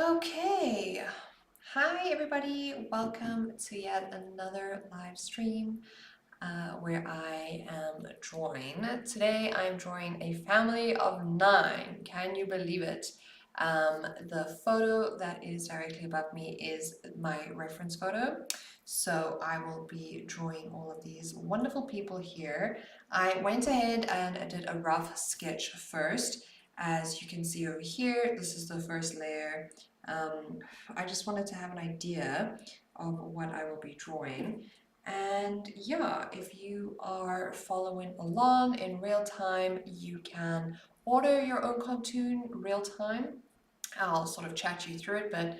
Okay, hi everybody, welcome to yet another live stream where I am drawing. Today I'm drawing a family of 9. Can you believe it? The photo that is directly above me is my reference photo. So I will be drawing all of these wonderful people here. I went ahead and I did a rough sketch first. As you can see over here, this is the first layer. Um, I just wanted to have an idea of what I will be drawing. And yeah, if you are following along in real time, you can order your own cartoon real time. I'll sort of chat you through it, but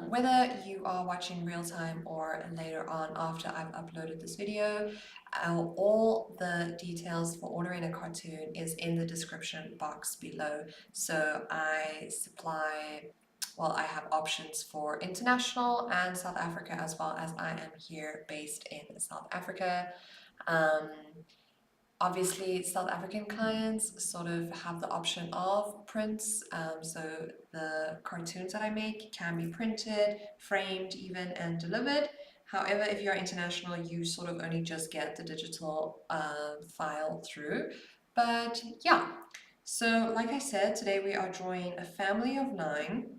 whether you are watching real time or later on after I've uploaded this video, all the details for ordering a cartoon is in the description box below. So I have options for international and South Africa, as well as I am here based in South Africa. Um, Obviously, South African clients sort of have the option of prints, so the cartoons that I make can be printed, framed even, and delivered. However, if you're international, you sort of only just get the digital file through. But yeah, so like I said, today we are drawing a family of 9,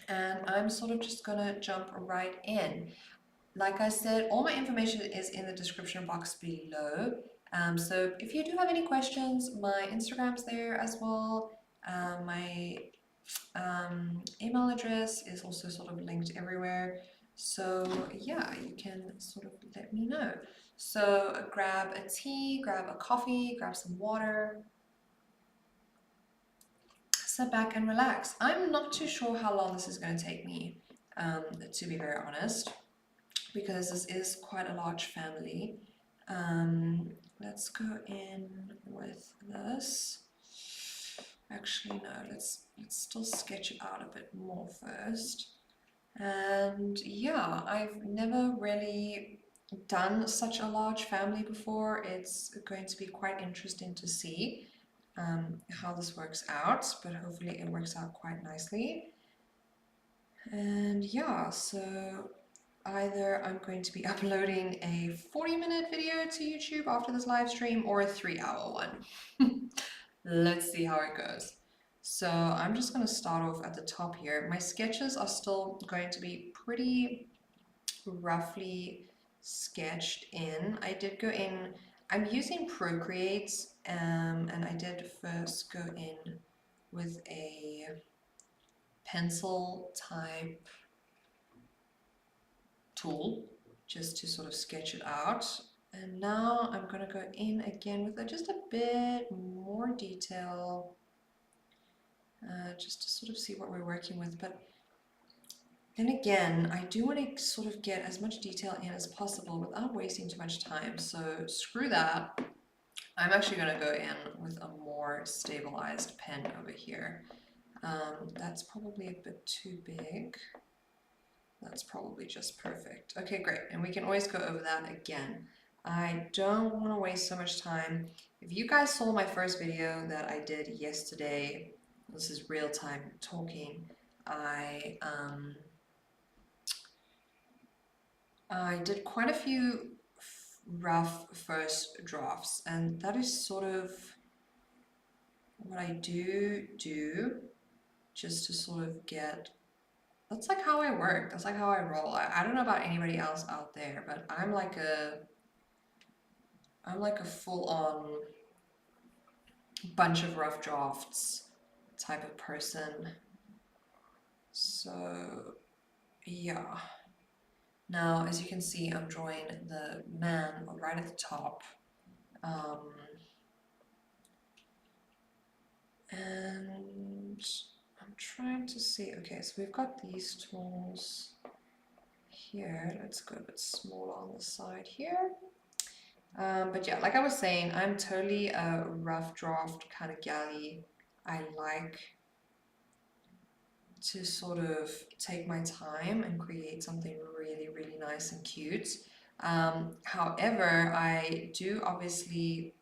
and I'm sort of just gonna jump right in. Like I said, all my information is in the description box below. So if you do have any questions, my Instagram's there as well. My email address is also sort of linked everywhere. So yeah, you can sort of let me know. So grab a tea, grab a coffee, grab some water, sit back and relax. I'm not too sure how long this is going to take me, to be very honest, because this is quite a large family. Let's go in with this. Actually, no, let's still sketch it out a bit more first. And yeah, I've never really done such a large family before. It's going to be quite interesting to see how this works out, but hopefully it works out quite nicely. And yeah, so either I'm going to be uploading a 40-minute video to YouTube after this live stream or a 3-hour one. Let's see how it goes. So I'm just going to start off at the top here. My sketches are still going to be pretty roughly sketched in. I did go in, I'm using Procreate, and I did first go in with a pencil type tool just to sort of sketch it out. And now I'm going to go in again with just a bit more detail, just to sort of see what we're working with. But then again, I do want to sort of get as much detail in as possible without wasting too much time. So screw that. I'm actually going to go in with a more stabilized pen over here. That's probably a bit too big. That's probably just perfect. Okay, great. And we can always go over that again. I don't want to waste so much time. If you guys saw my first video that I did yesterday, this is real time talking, I did quite a few rough first drafts, and that is sort of what I do just to sort of get, that's like how I work. That's like how I roll. I don't know about anybody else out there, but I'm like a full-on bunch of rough drafts type of person. So yeah. Now, as you can see, I'm drawing the man right at the top. And I'm trying to see, okay, so we've got these tools here. Let's go a bit smaller on the side here. But yeah, like I was saying, I'm totally a rough draft kind of galley. I like to sort of take my time and create something really, really nice and cute. However, I do obviously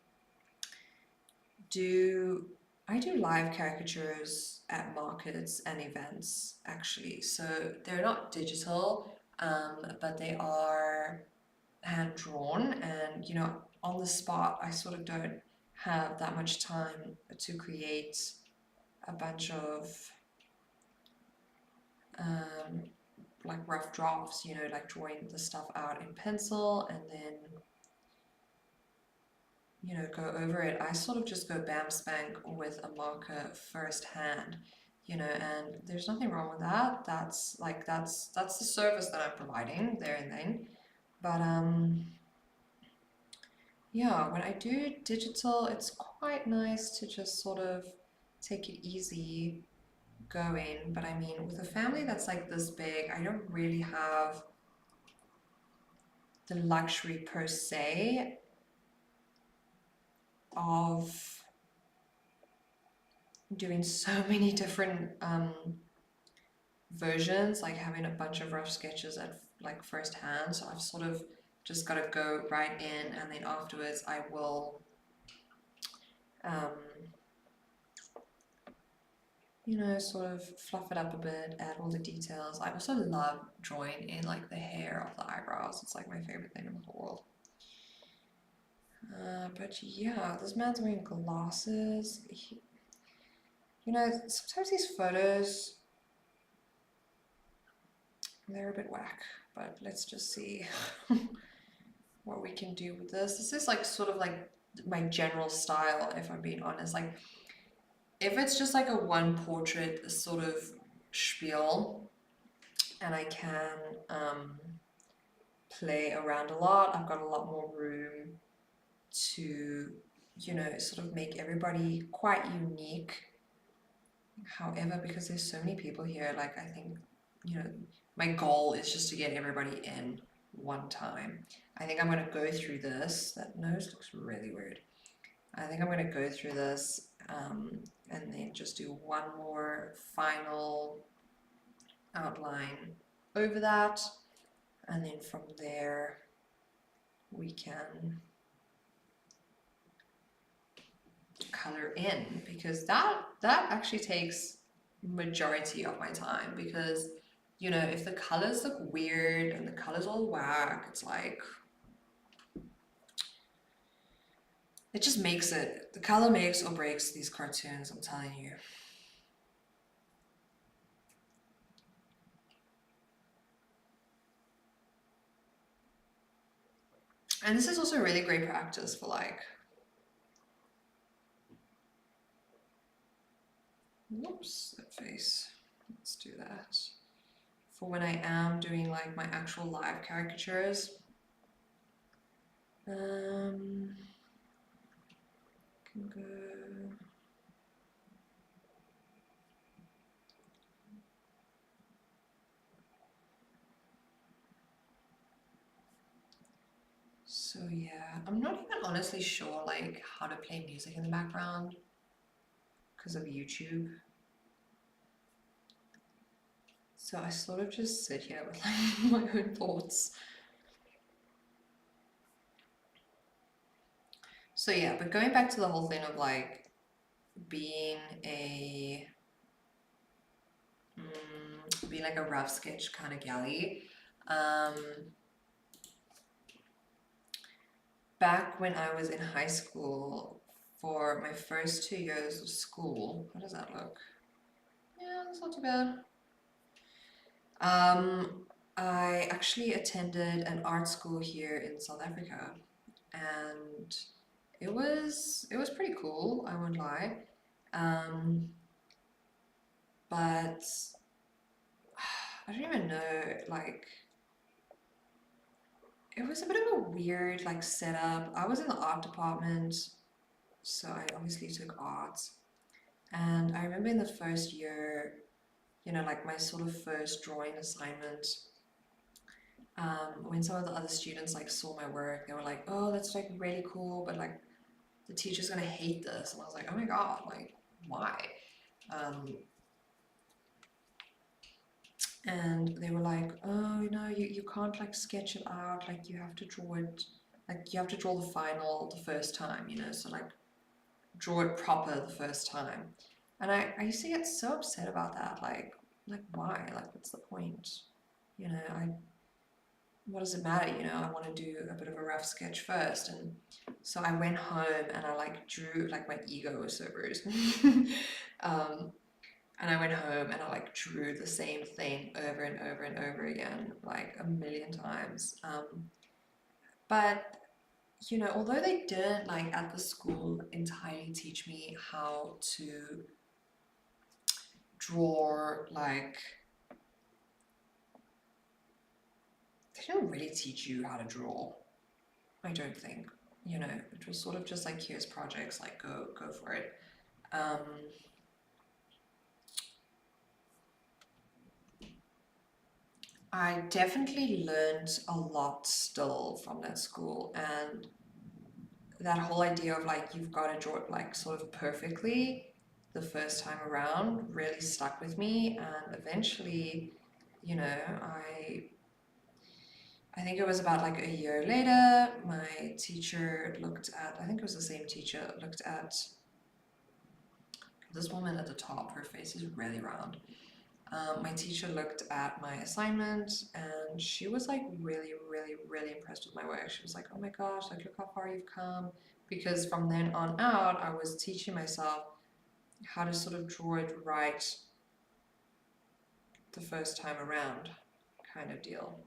do I do live caricatures at markets and events actually. So they're not digital, but they are hand drawn, and on the spot, I sort of don't have that much time to create a bunch of um, like rough drafts, like drawing the stuff out in pencil and then go over it. I sort of just go bam spank with a marker firsthand, and there's nothing wrong with that. That's the service that I'm providing there and then. But yeah, when I do digital, it's quite nice to just sort of take it easy going. But I mean, with a family that's like this big, I don't really have the luxury per se of doing so many different versions, like having a bunch of rough sketches at like first hand. So I've sort of just got to go right in, and then afterwards I will, um, sort of fluff it up a bit, add all the details. I also love drawing in like the hair of the eyebrows. It's like my favorite thing in the whole world. But yeah, this man's wearing glasses. Sometimes these photos, they're a bit whack, but let's just see what we can do with this. This is like sort of like my general style, if I'm being honest. Like, if it's just like a one portrait sort of spiel and I can play around a lot, I've got a lot more room to, sort of make everybody quite unique. However, because there's so many people here, like I think, my goal is just to get everybody in one time. I think I'm going to go through this. That nose looks really weird. I think I'm going to go through this and then just do one more final outline over that. And then from there, we can color in, because that actually takes majority of my time, because if the colors look weird and the colors all whack, it's like it just makes it, the color makes or breaks these cartoons, I'm telling you. And this is also really great practice for like, whoops, that face. Let's do that. For when I am doing like my actual live caricatures. Can go. So yeah, I'm not even honestly sure like how to play music in the background because of YouTube. So I sort of just sit here with like my own thoughts. So yeah, but going back to the whole thing of like being like a rough sketch kind of galley. Back when I was in high school, for my first 2 years of school, how does that look? Yeah, that's not too bad. I actually attended an art school here in South Africa, and it was pretty cool, I won't lie. But I don't even know, like, it was a bit of a weird like setup. I was in the art department, so I obviously took art. And I remember in the first year, like my sort of first drawing assignment, when some of the other students like saw my work, they were like, "Oh, that's like really cool, but like the teacher's gonna hate this." And I was like, "Oh my god, like why?" And they were like, "Oh, you can't like sketch it out, like you have to draw it, like you have to draw the final the first time, so like draw it proper the first time. And I used to get so upset about that. Like why? Like what's the point? You know, what does it matter? You know, I want to do a bit of a rough sketch first. And so I went home and I like drew, like my ego was so bruised. um, and I went home and I like drew the same thing over and over and over again, like a million times. But you know, although they didn't like at the school entirely teach me how to draw, like they didn't really teach you how to draw. I don't think. You know, it was sort of just like here's projects, like go for it. Um, I definitely learned a lot still from that school, and that whole idea of like you've got to draw it like sort of perfectly the first time around really stuck with me, and eventually, you know, I think it was about like a year later, my teacher looked at, I think it was the same teacher, looked at this woman at the top, her face is really round. My teacher looked at my assignment and she was like really, really, really impressed with my work. She was like, oh my gosh, like look how far you've come. Because from then on out, I was teaching myself how to sort of draw it right the first time around, kind of deal.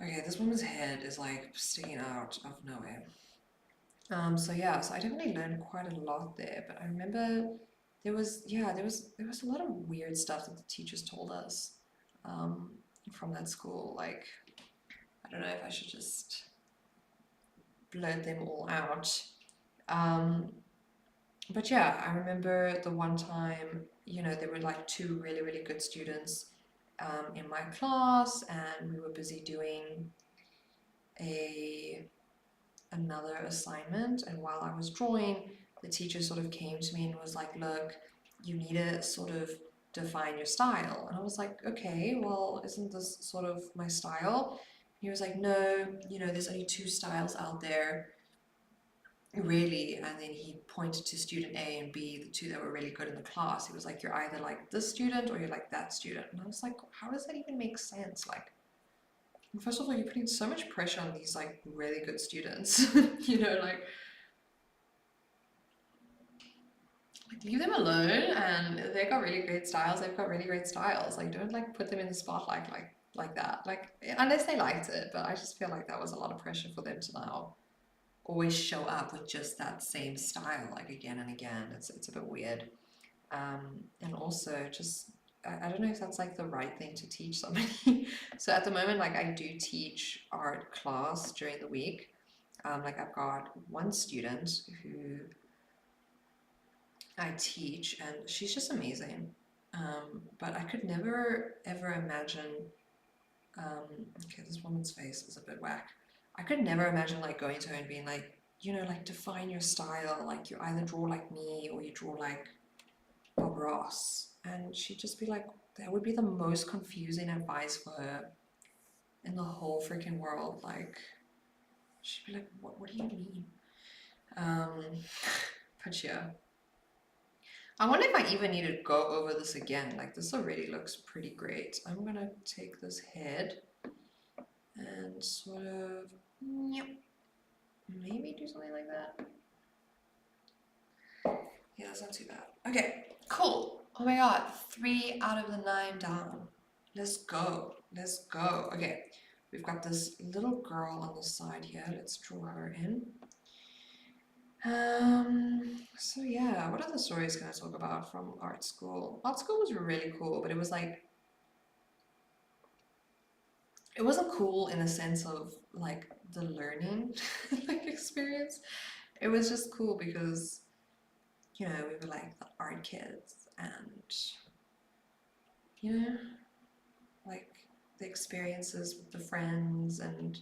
Okay, this woman's head is like sticking out of nowhere. So yeah, so I definitely learned quite a lot there, but I remember there was a lot of weird stuff that the teachers told us um, from that school. Like, I don't know if I should just blurt them all out. Um, but yeah, I remember the one time, you know, there were like two really, really good students in my class, and we were busy doing a another assignment, and while I was drawing, the teacher sort of came to me and was like, look, you need to sort of define your style. And I was like, okay, well, isn't this sort of my style? And he was like, no, you know, there's only two styles out there, really. And then he pointed to student A and B, the two that were really good in the class. He was like, you're either like this student or you're like that student. And I was like, how does that even make sense? Like, first of all, you're putting so much pressure on these like really good students, you know, like leave them alone, and they got really great styles. They've got really great styles. Like don't like put them in the spotlight like that. Like unless they liked it, but I just feel like that was a lot of pressure for them to now always show up with just that same style like again and again. It's a bit weird. And also just I don't know if that's like the right thing to teach somebody. So at the moment, like I do teach art class during the week. Like I've got one student who I teach, and she's just amazing. But I could never ever imagine. Okay, this woman's face is a bit whack. I could never imagine like going to her and being like, you know, like define your style. Like you either draw like me or you draw like Bob Ross. And she'd just be like, that would be the most confusing advice for her in the whole freaking world. Like, she'd be like, what do you mean? Um, but yeah. I wonder if I even need to go over this again. Like, this already looks pretty great. I'm gonna take this head and sort of, yep, maybe do something like that. Yeah, that's not too bad. Okay, cool. Oh my god, 3 out of the 9 down. Let's go. Let's go. Okay, we've got this little girl on the side here. Let's draw her in. So yeah, what other stories can I talk about from art school? Art school was really cool, but it was like, it wasn't cool in the sense of like the learning like experience. It was just cool because, you know, we were like the art kids and, you know, like the experiences with the friends and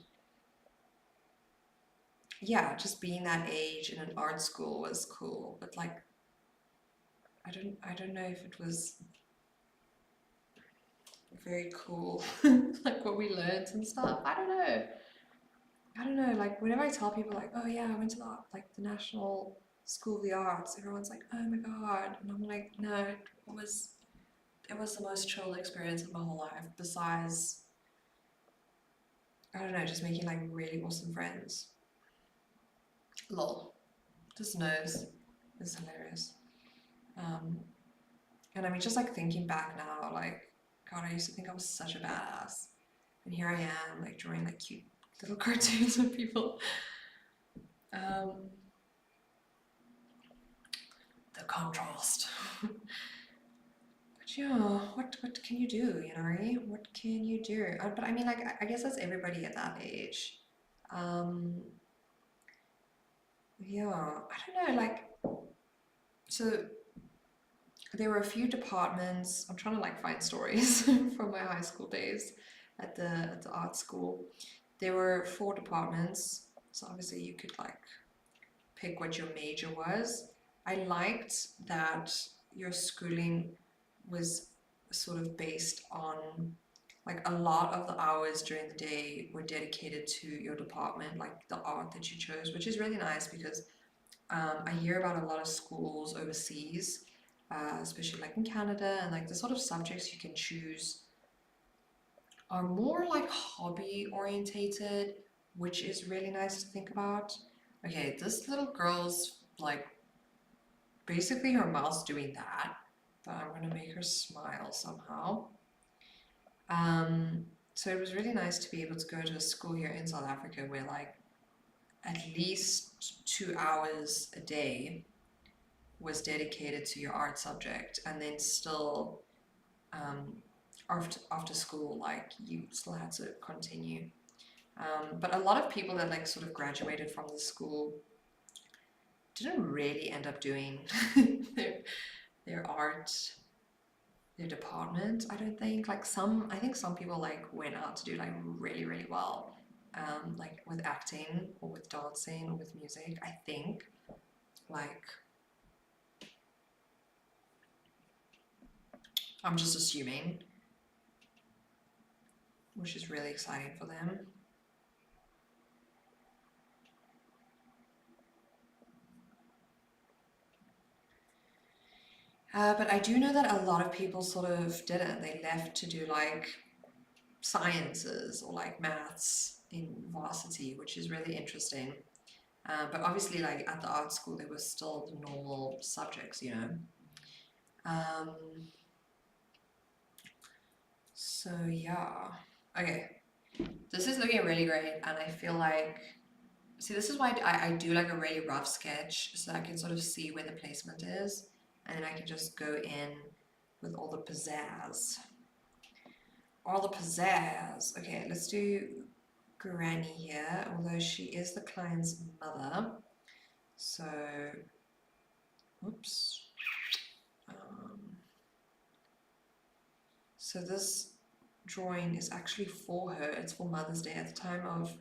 yeah, just being that age in an art school was cool. But like I don't know if it was very cool like what we learned and stuff. I don't know. I don't know, like whenever I tell people like, oh yeah, I went to the national School of the Arts. Everyone's like, oh my god. And I'm like, no, it was the most chill experience of my whole life. Besides, I don't know, just making like really awesome friends. Lol. This nose is hilarious. Um, and I mean, just like thinking back now, like, God, I used to think I was such a badass. And here I am, like drawing like cute little cartoons of people. Um, the contrast. But yeah, what can you do, you know? What can you do? But I mean, like, I guess that's everybody at that age. Um, yeah, I don't know, like, so there were a few departments. I'm trying to like find stories from my high school days at the art school. There were 4 departments, so obviously you could like pick what your major was. I liked that your schooling was sort of based on like a lot of the hours during the day were dedicated to your department, like the art that you chose, which is really nice because I hear about a lot of schools overseas, especially like in Canada, and like the sort of subjects you can choose are more like hobby orientated, which is really nice to think about. Okay, this little girl's like basically her mouth's doing that, but I'm gonna make her smile somehow. So it was really nice to be able to go to a school here in South Africa where like at least 2 hours a day was dedicated to your art subject, and then still um, after school, like you still had to continue. But a lot of people that like sort of graduated from the school didn't really end up doing their their art, their department. I don't think like some. I think some people like went out to do like really really well, like with acting or with dancing or with music. I think like I'm just assuming, which is really exciting for them. But I do know that a lot of people sort of didn't. They left to do like sciences or like maths in varsity, which is really interesting. But obviously, like at the art school, there was still the normal subjects, you know. Um, so yeah, okay. This is looking really great, and I feel like, see, this is why I do like a really rough sketch so I can sort of see where the placement is, and then I can just go in with all the pizzazz. All the pizzazz. Okay, let's do Granny here, although she is the client's mother. So, oops. So this drawing is actually for her. It's for Mother's Day at the time of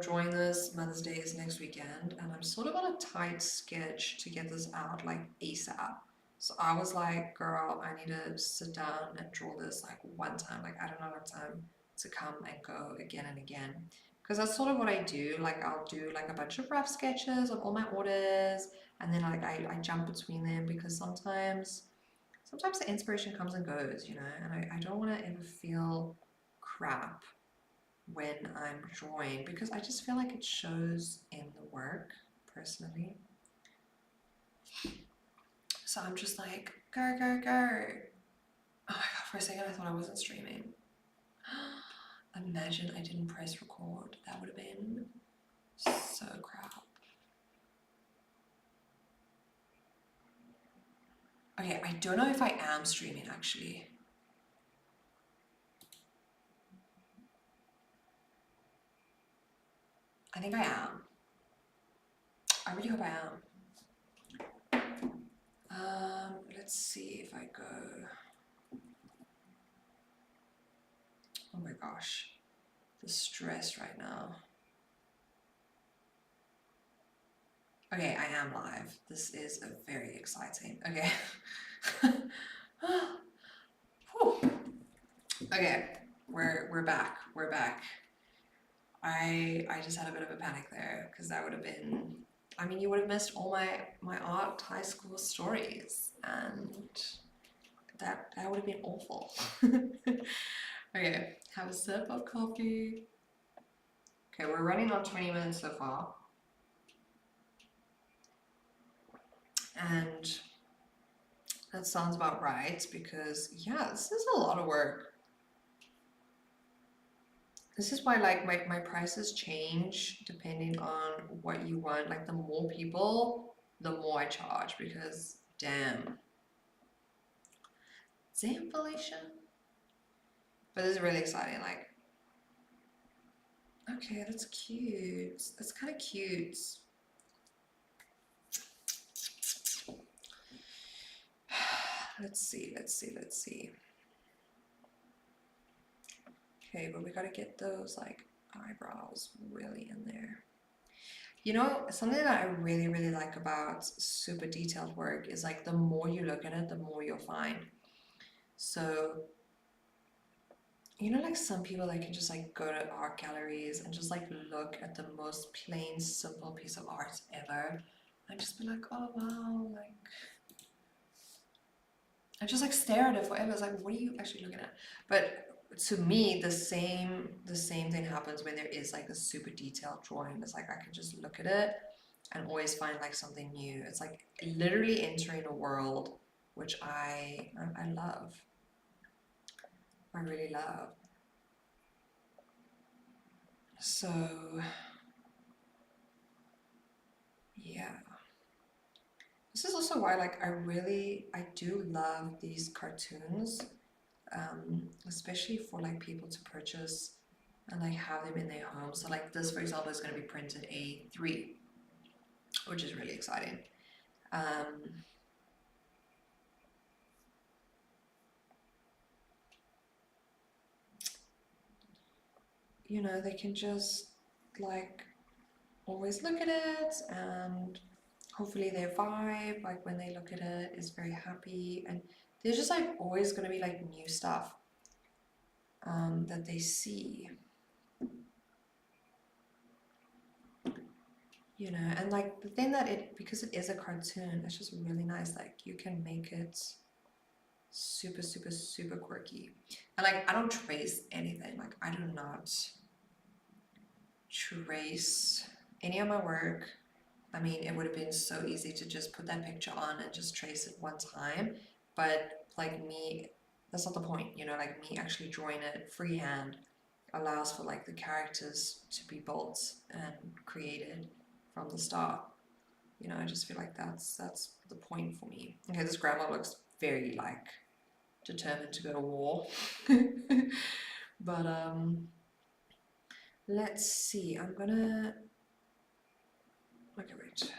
drawing this. Mother's Day is next weekend, and I'm sort of on a tight sketch to get this out like ASAP. So I was like, girl, I need to sit down and draw this like one time. Like I don't have time to come and go again and again. Because that's sort of what I do. Like I'll do like a bunch of rough sketches of all my orders, and then like I jump between them because sometimes the inspiration comes and goes, you know, and I don't want to ever feel crap when I'm drawing because I just feel like it shows in the work personally. So I'm just like, go, go, go. Oh my god, for a second I thought I wasn't streaming. Imagine I didn't press record. That would have been so crap. Okay, I don't know if I am streaming actually. I think I am. I really hope I am. Let's see if I go. Oh my gosh, the stress right now. Okay, I am live. This is a very exciting. Okay. Okay, we're back. We're back. I just had a bit of a panic there because that would have been, I mean, you would have missed all my art high school stories, and that would have been awful. Okay, have a sip of coffee. Okay, we're running on 20 minutes so far. And that sounds about right because, yeah, this is a lot of work. This is why, like, my prices change depending on what you want. Like, the more people, the more I charge because, damn. Damn, Felicia. But this is really exciting. Like, okay, that's cute. That's kind of cute. Let's see, let's see, let's see. Okay, but we gotta get those like eyebrows really in there. You know, something that I really, really like about super detailed work is like the more you look at it, the more you'll find. So, you know, like some people that can just like go to art galleries and just like look at the most plain, simple piece of art ever and just be like, oh wow, like, and just like stare at it forever. It's like, what are you actually looking at? But to me, the same thing happens when there is like a super detailed drawing. It's like I can just look at it and always find like something new. It's like literally entering a world which I love. I really love. So yeah. This is also why like I do love these cartoons, especially for like people to purchase and like have them in their home. So like this, for example, is going to be printed A3, which is really exciting. Um, you know, they can just like always look at it, and hopefully their vibe, like when they look at it, is very happy. And there's just like always going to be like new stuff that they see. You know, and like the thing that because it is a cartoon, it's just really nice. Like you can make it super, super, super quirky. And like I don't trace anything. Like I do not trace any of my work. I mean, it would have been so easy to just put that picture on and just trace it one time. But like me, that's not the point, you know, like me actually drawing it freehand allows for like the characters to be built and created from the start. You know, I just feel like that's the point for me. Okay, this grandma looks very like determined to go to war. But let's see. Okay, wait.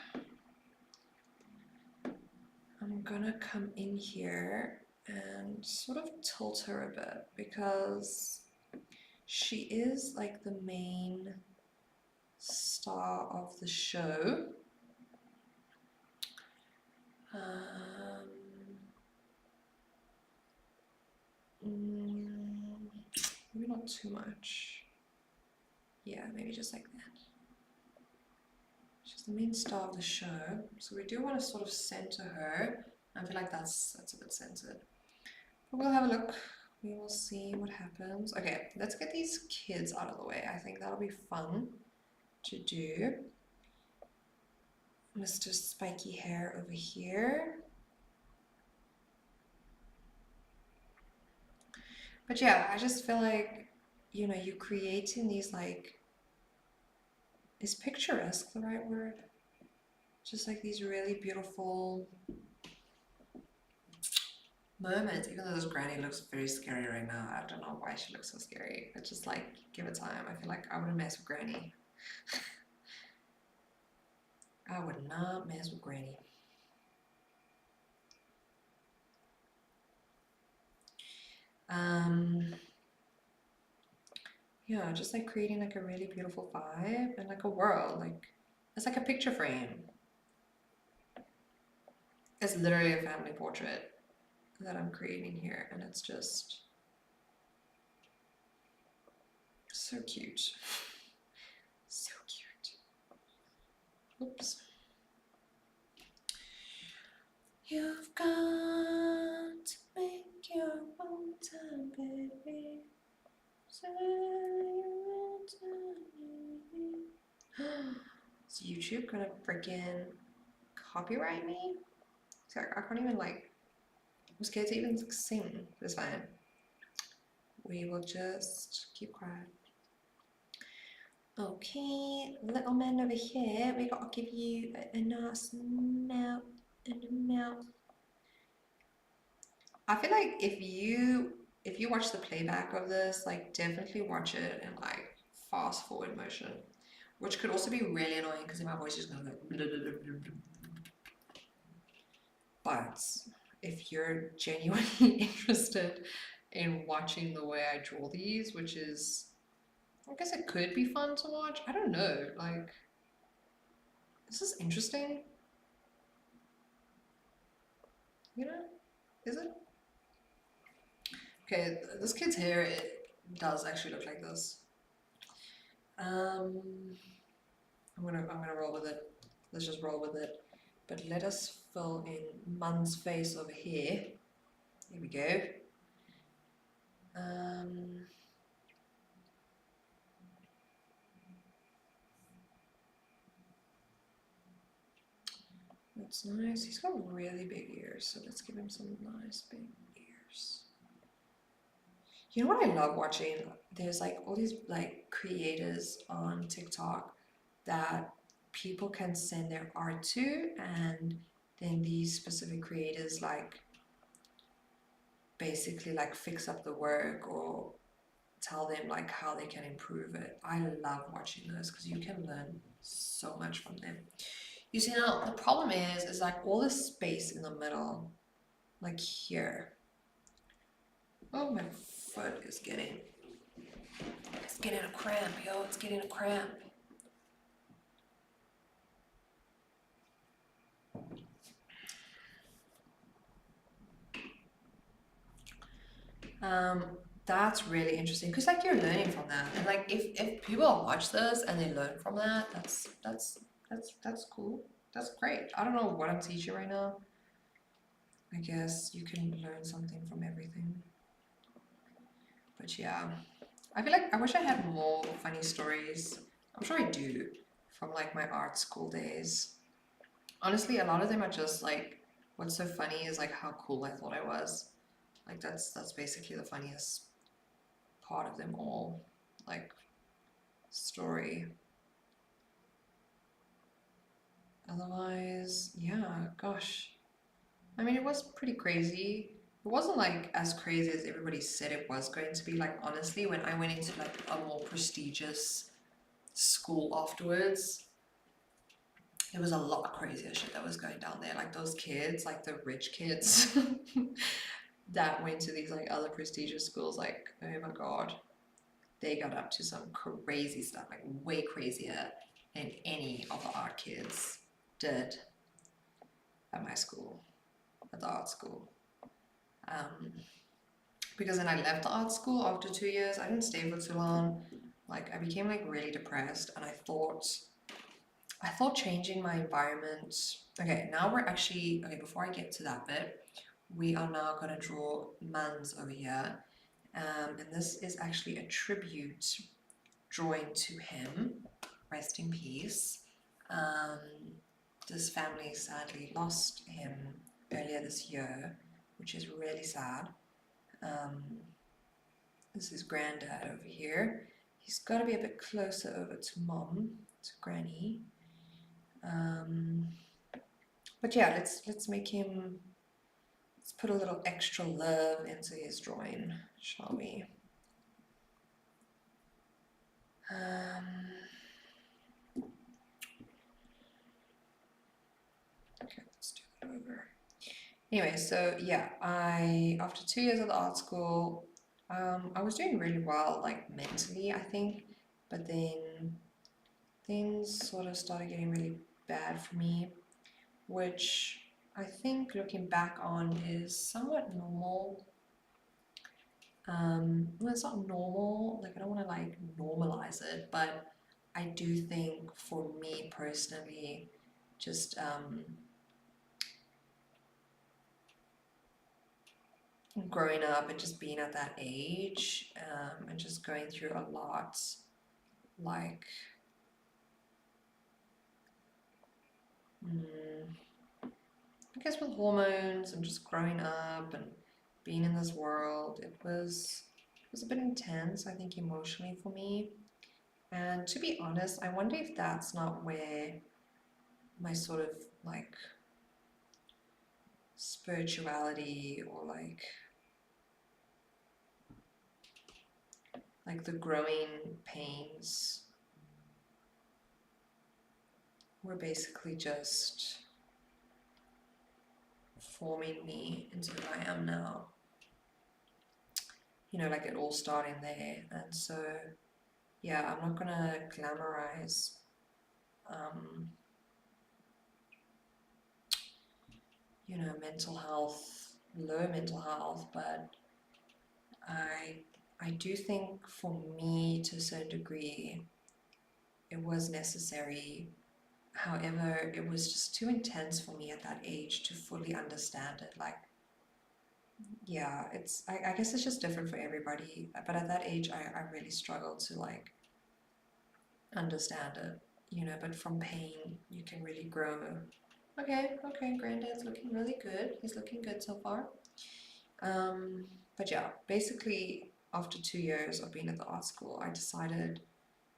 I'm gonna come in here and sort of tilt her a bit because she is like the main star of the show. Maybe not too much. Yeah, maybe just like that. She's the main star of the show, so we do want to sort of center her. I feel like that's a bit centered. But we'll have a look. We will see what happens. Okay, let's get these kids out of the way. I think that'll be fun to do. Mr. Spiky Hair over here. But yeah, I just feel like, you know, you creating these like, is picturesque the right word? Just like these really beautiful moments, even though this granny looks very scary right now. I don't know why she looks so scary. It's just like, give it time. I feel like I wouldn't mess with granny. I would not mess with granny. Yeah, just like creating like a really beautiful vibe and like a world. Like, it's like a picture frame. It's literally a family portrait that I'm creating here, and it's just so cute. Oops. You've got to make your own time, baby. Say is YouTube gonna freaking copyright me? Sorry, I can't even like. I'm scared to even sing. It's fine. We will just keep quiet. Okay, little man over here, we gotta give you a nice mouth and a mouth. I feel like if you watch the playback of this, like definitely watch it in like fast forward motion, which could also be really annoying because my voice is gonna go. Blah, blah, blah, blah, blah. But if you're genuinely interested in watching the way I draw these, which is, I guess it could be fun to watch. I don't know, like, this is interesting, you know? Is it? Okay, this kid's hair, it does actually look like this. I'm gonna roll with it. Let's just roll with it. But let us fill in Mun's face over here. Here we go. That's nice. He's got really big ears, so let's give him some nice big ears. You know what I love watching? There's like all these like creators on TikTok that people can send their art to, and then these specific creators like basically like fix up the work or tell them like how they can improve it. I love watching those because you can learn so much from them. You see, now the problem is like all this space in the middle, like here. Oh, my foot is getting, it's getting a cramp, yo, it's getting a cramp. That's really interesting because like you're learning from that, and like if people watch this and they learn from that, that's cool. That's great. I don't know what I'm teaching right now. I guess you can learn something from everything. But yeah, I feel like I wish I had more funny stories. I'm sure I do from like my art school days. Honestly, a lot of them are just like, what's so funny is like how cool I thought I was. Like that's basically the funniest part of them all. Like story. Otherwise, yeah, gosh. I mean, it was pretty crazy. It wasn't like as crazy as everybody said it was going to be. Like honestly, when I went into like a more prestigious school afterwards, there was a lot crazier shit that was going down there. Like those kids, like the rich kids that went to these like other prestigious schools, like oh my god, they got up to some crazy stuff, like way crazier than any of the art kids did at my school, at the art school. Because then I left the art school after 2 years. I didn't stay for too long. Like I became like really depressed, and I thought changing my environment. Okay, now we're actually okay. Before I get to that bit, we are now gonna draw Mans over here, and this is actually a tribute drawing to him. Rest in peace. This family sadly lost him earlier this year, which is really sad. This is granddad over here. He's got to be a bit closer over to mom, to granny. But yeah, let's make him. Let's put a little extra love into his drawing, shall we? Okay, let's do that over. Anyway, so yeah, after 2 years at the art school, I was doing really well, like mentally, I think, but then things sort of started getting really bad for me, which I think looking back on is somewhat normal. Well, it's not normal, like I don't want to like normalize it, but I do think for me personally, just growing up and just being at that age, and just going through a lot, like I guess with hormones and just growing up and being in this world, it was a bit intense, I think, emotionally for me. And to be honest, I wonder if that's not where my sort of like spirituality or like the growing pains were basically just forming me into who I am now. You know, like it all starting there. And so, yeah, I'm not gonna glamorize you know, mental health, low mental health, but I do think for me to a certain degree it was necessary. However, it was just too intense for me at that age to fully understand it. Like, yeah, I guess it's just different for everybody. But at that age, I really struggled to like understand it, you know. But from pain, you can really grow. Okay, granddad's looking really good. He's looking good so far. But yeah, basically, after 2 years of being at the art school, I decided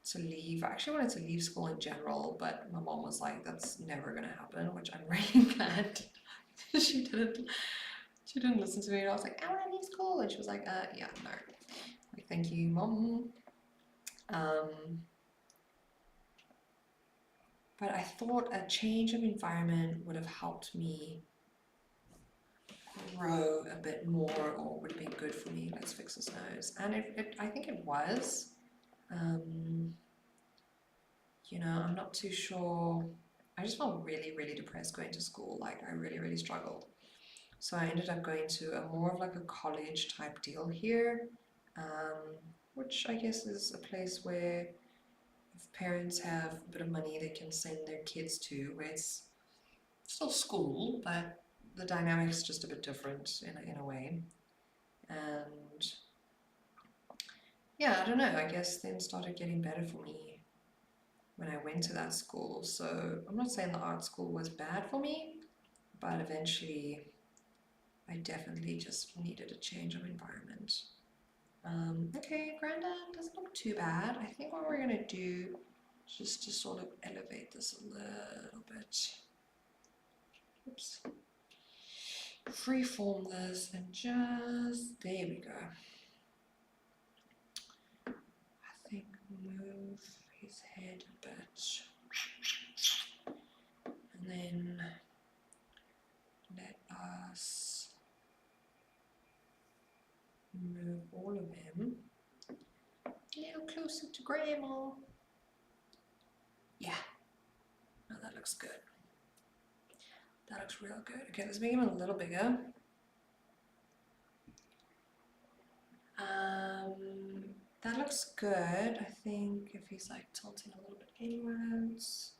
to leave. I actually wanted to leave school in general, but my mom was like, "That's never gonna happen," which I'm really glad she didn't. She didn't listen to me, and I was like, "I want to leave school," and she was like, yeah, no." Like, thank you, mom. But I thought a change of environment would have helped me grow a bit more, or would have been good for me. Let's fix his nose. And I think it was. You know, I'm not too sure. I just felt really, really depressed going to school. Like, I really, really struggled. So I ended up going to a more of like a college type deal here, which I guess is a place where if parents have a bit of money, they can send their kids to, where it's still school, but the dynamic's just a bit different in a way. And yeah, I don't know, I guess then started getting better for me when I went to that school. So I'm not saying the art school was bad for me, but eventually I definitely just needed a change of environment. Okay, Grandad doesn't look too bad. I think what we're gonna do is just to sort of elevate this a little bit. Oops. Freeform this and just, there we go. I think move his head a bit. And then let us move all of him a little closer to Grandma. Yeah, oh, that looks good. That looks real good. Okay, let's make him a little bigger. That looks good. I think if he's like tilting a little bit inwards.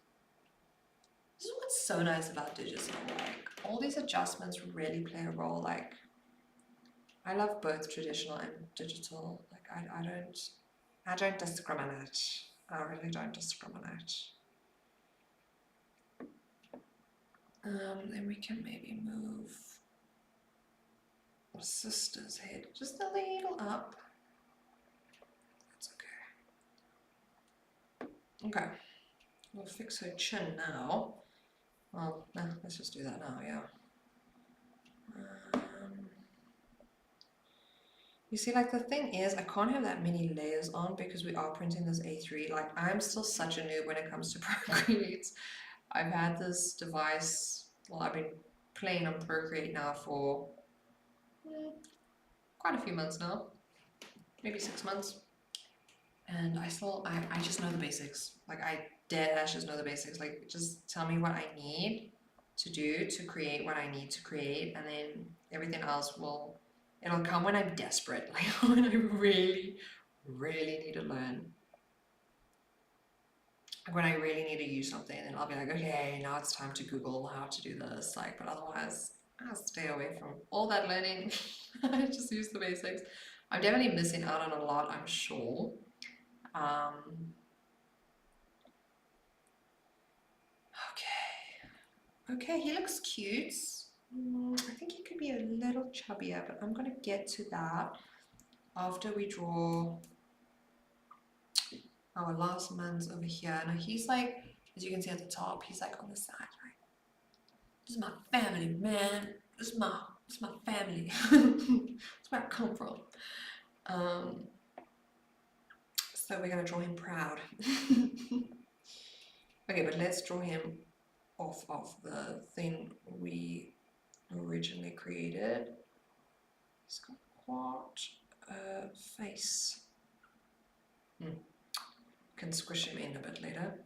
This is what's so nice about digital. Like, all these adjustments really play a role. Like, I love both traditional and digital. Like, I don't discriminate. I really don't discriminate. Then we can maybe move our sister's head just a little up. That's okay. Okay, we'll fix her chin now. Well, no, let's just do that now, yeah. You see, like, the thing is, I can't have that many layers on because we are printing this A3. Like, I'm still such a noob when it comes to Procreate. I've had this device, well, I've been playing on Procreate now for quite a few months now, maybe 6 months. And I just know the basics. Like, I dead ass just know the basics. Like, just tell me what I need to do to create what I need to create, and then everything else it'll come when I'm desperate, like when I really, really need to learn. Like when I really need to use something, then I'll be like, okay, now it's time to Google how to do this. Like, but otherwise, I'll stay away from all that learning. I just use the basics. I'm definitely missing out on a lot, I'm sure. Um, okay. Okay, he looks cute. I think he could be a little chubbier, but I'm gonna get to that after we draw our last man's over here. Now he's like, as you can see at the top, he's like on the side, right? This is my family, man. This is my family. That's where I come from. Um, so we're gonna draw him proud. Okay, but let's draw him off of the thing we originally created. He's got quite a face. Can squish him in a bit later.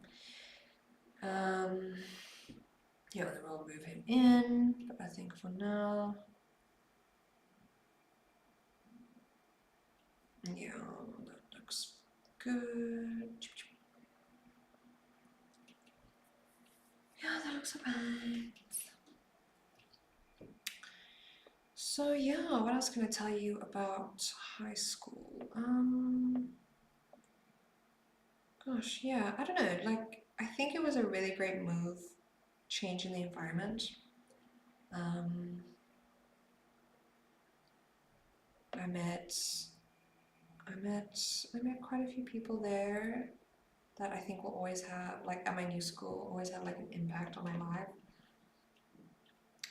Yeah, then we'll move him in, but I think for now, yeah, that looks good. Yeah, that looks alright. So yeah, what else can I tell you about high school? Gosh, yeah, I don't know. Like, I think it was a really great move, changing the environment. Um, I met quite a few people there that I think will always have, like at my new school, always have like an impact on my life.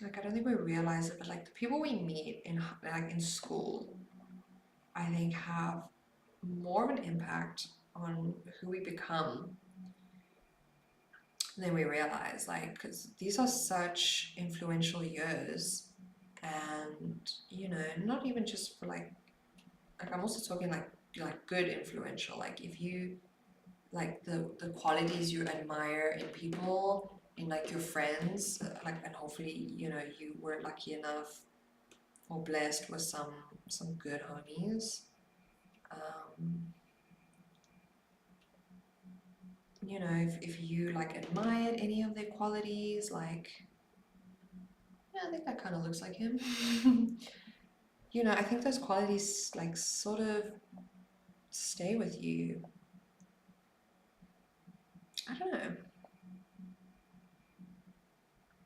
Like I don't think we realize it, but like the people we meet in like in school, I think have more of an impact on who we become than we realize. Like, because these are such influential years, and you know, not even just for like I'm also talking like good influential. Like if you like the qualities you admire in people, in like your friends, like and hopefully you know you were lucky enough or blessed with some good homies. Um, you know, if you like admired any of their qualities, like yeah, I think that kind of looks like him. You know, I think those qualities like sort of stay with you. I don't know.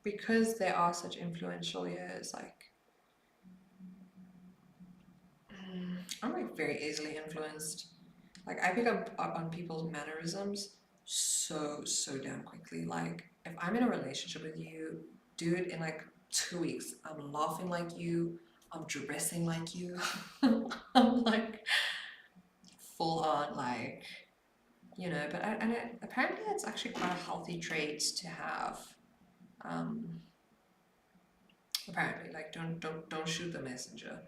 Because there are such influential years, like I'm like very easily influenced. Like I pick up on people's mannerisms so damn quickly. Like if I'm in a relationship with you, dude, in like 2 weeks, I'm laughing like you, I'm dressing like you, I'm like full on like you know. But apparently it's actually quite a healthy trait to have. Um, apparently, like don't shoot the messenger.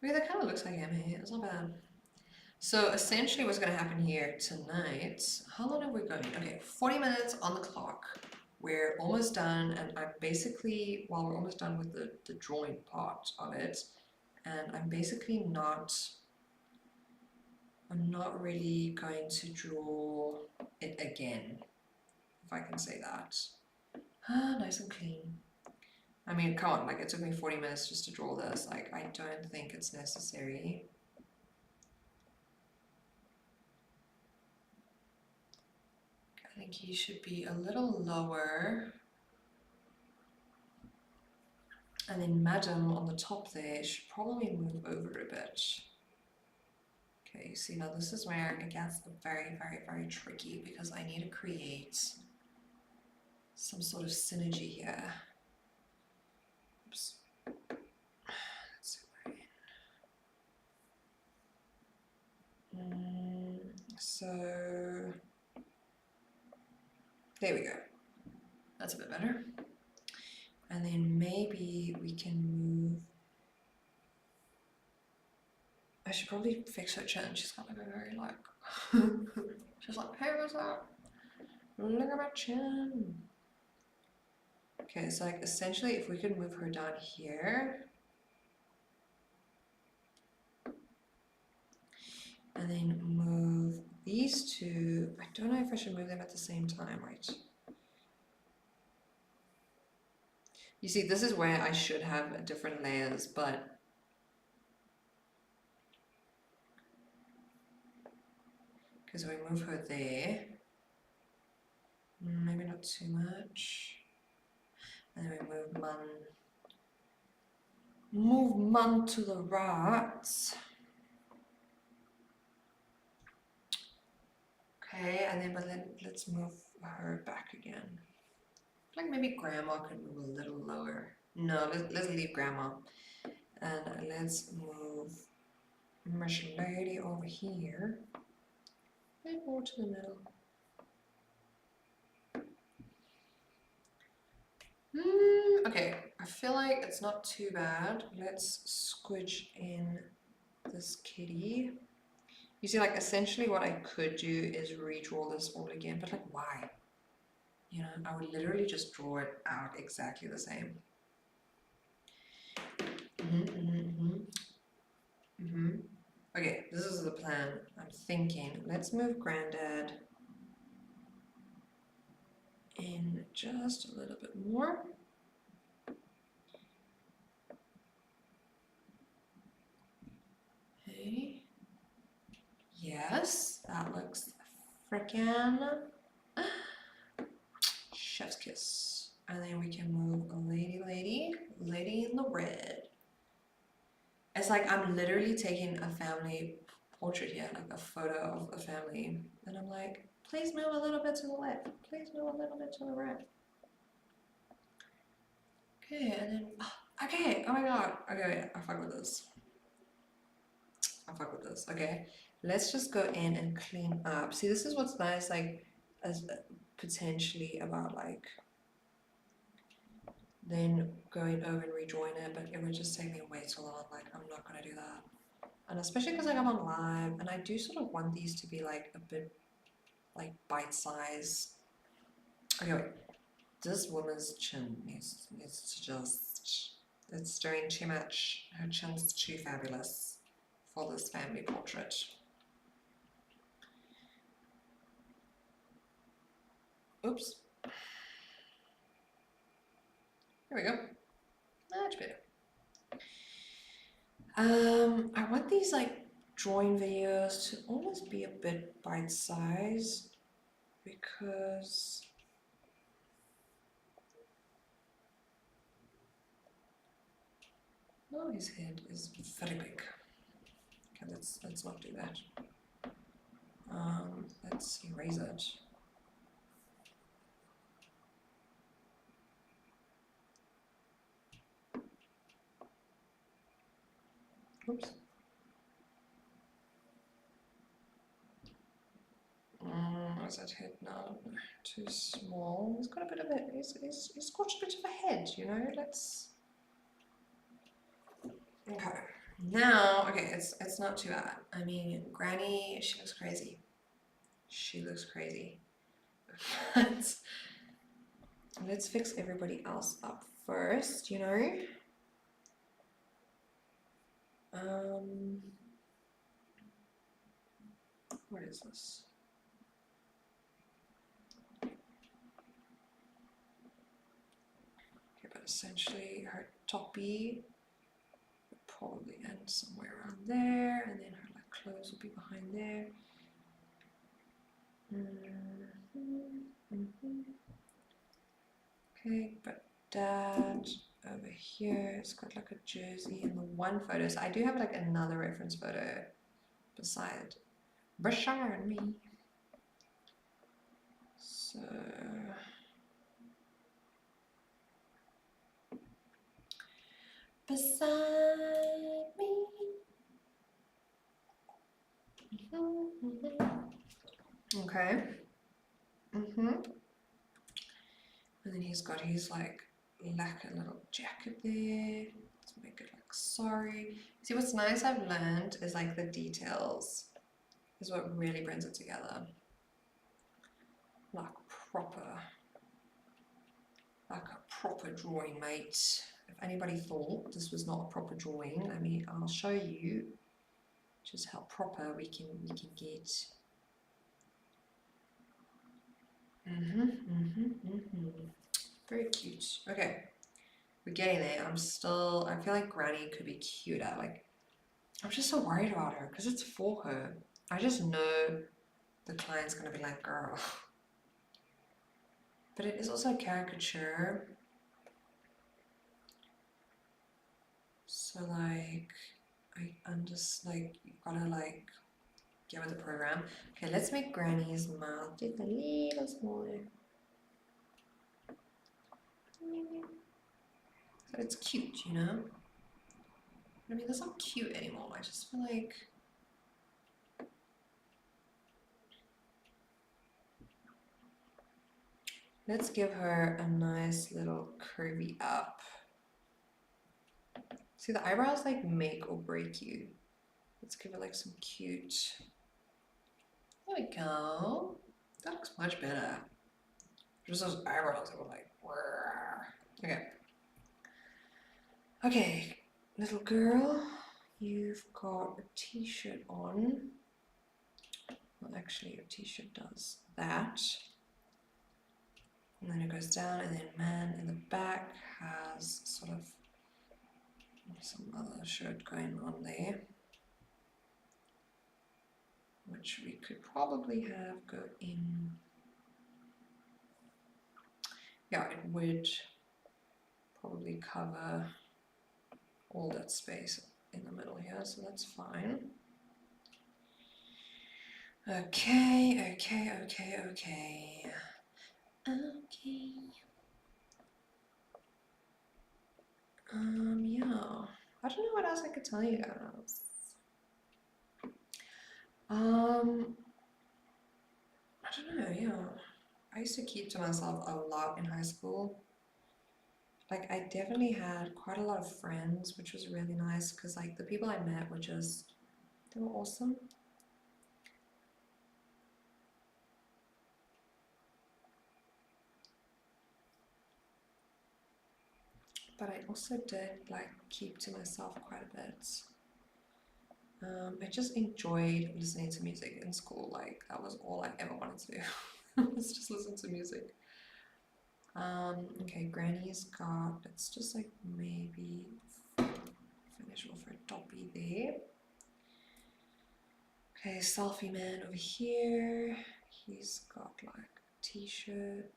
Okay, that kind of looks like him here. It's not bad. So essentially what's going to happen here tonight, how long are we going? Okay, 40 minutes on the clock. We're almost done, and I'm basically, well, we're almost done with the drawing part of it, and I'm basically I'm not really going to draw it again, if I can say that. Ah, nice and clean. I mean, come on, like it took me 40 minutes just to draw this. Like, I don't think it's necessary. I think he should be a little lower. And then Madam on the top there should probably move over a bit. Okay, see now this is where it gets very tricky because I need to create some sort of synergy here. Oops. Let's so there we go. That's a bit better. And then maybe we can move. I should probably fix her chin. She's got like a very like she's like, hey, what's up? Look at my chin. Okay, so like essentially if we could move her down here and then move these two, I don't know if I should move them at the same time, right? You see, this is where I should have different layers, but because we move her there, maybe not too much. And then we move Mun to the right. Okay, and then let's move her back again. Like maybe grandma could move a little lower. No, let's leave grandma. And let's move Miss Lady over here. A bit more to the middle. Okay, I feel like it's not too bad. Let's squidge in this kitty. You see, like, essentially what I could do is redraw this all again, but like, why? You know, I would literally just draw it out exactly the same. Okay, this is the plan. I'm thinking, let's move Granddad in just a little bit more. Okay. Yes, that looks frickin' chef's kiss. And then we can move a lady in the red. It's like I'm literally taking a family portrait here, like a photo of a family. And I'm like, please move a little bit to the left. Please move a little bit to the right. Okay, and then, okay, oh my god. Okay, wait, I fuck with this. Okay. Let's just go in and clean up. See, this is what's nice, like, as potentially about like then going over and redrawing it, but it would just take me way too long. Like, I'm not gonna do that. And especially because like I'm on live, and I do sort of want these to be like a bit like bite size. Okay, wait. This woman's chin needs to just, it's doing too much. Her chin's too fabulous for this family portrait. Oops. Here we go. Much better. I want these like drawing videos to almost be a bit bite-sized because oh, his head is very big. Okay, let's not do that. Let's erase it. Oops. Is that head now? Too small. He's got a bit of a, he's got a bit of a head, you know. Let's. Okay. Now, okay, it's not too bad. I mean, Granny, she looks crazy. She looks crazy. But let's fix everybody else up first, you know. What is this? Okay, but essentially her toppy would probably end somewhere around there, and then her like clothes will be behind there. Okay, but Dad over here, it's got like a jersey in the one photo. So I do have like another reference photo beside Bashar and me. So beside me. Okay. And then he's got his like lacquer little jacket there to make it like sorry. See, what's nice I've learned is like the details is what really brings it together. Like a proper drawing, mate. If anybody thought this was not a proper drawing, I mean, I'll show you just how proper we can get. Very cute. Okay, we're getting there. I feel like Granny could be cuter. Like, I'm just so worried about her because it's for her. I just know the client's gonna be like, girl. But it is also a caricature. So like, I'm just like, you've gotta like get with the program. Okay, let's make Granny's mouth just a little smaller. So it's cute, you know? I mean, that's not cute anymore. I just feel like let's give her a nice little curvy up. See, the eyebrows like make or break you. Let's give it like some cute. There we go. That looks much better. Just those eyebrows that were like, "Wah." Okay. Okay, little girl, you've got a t-shirt on. Well, actually, your t-shirt does that. And then it goes down, and then man in the back has sort of some other shirt going on there, which we could probably have go in. Yeah, it would probably cover all that space in the middle here, so that's fine. Okay. Yeah. I don't know what else I could tell you guys. I don't know, yeah. I used to keep to myself a lot in high school. Like, I definitely had quite a lot of friends, which was really nice because, like, the people I met were just, they were awesome. But I also did, like, keep to myself quite a bit. I just enjoyed listening to music in school. Like, that was all I ever wanted to do, was just listen to music. Okay, Granny's got, let's just like maybe finish off her toppy there. Okay, selfie man over here. He's got like a t-shirt.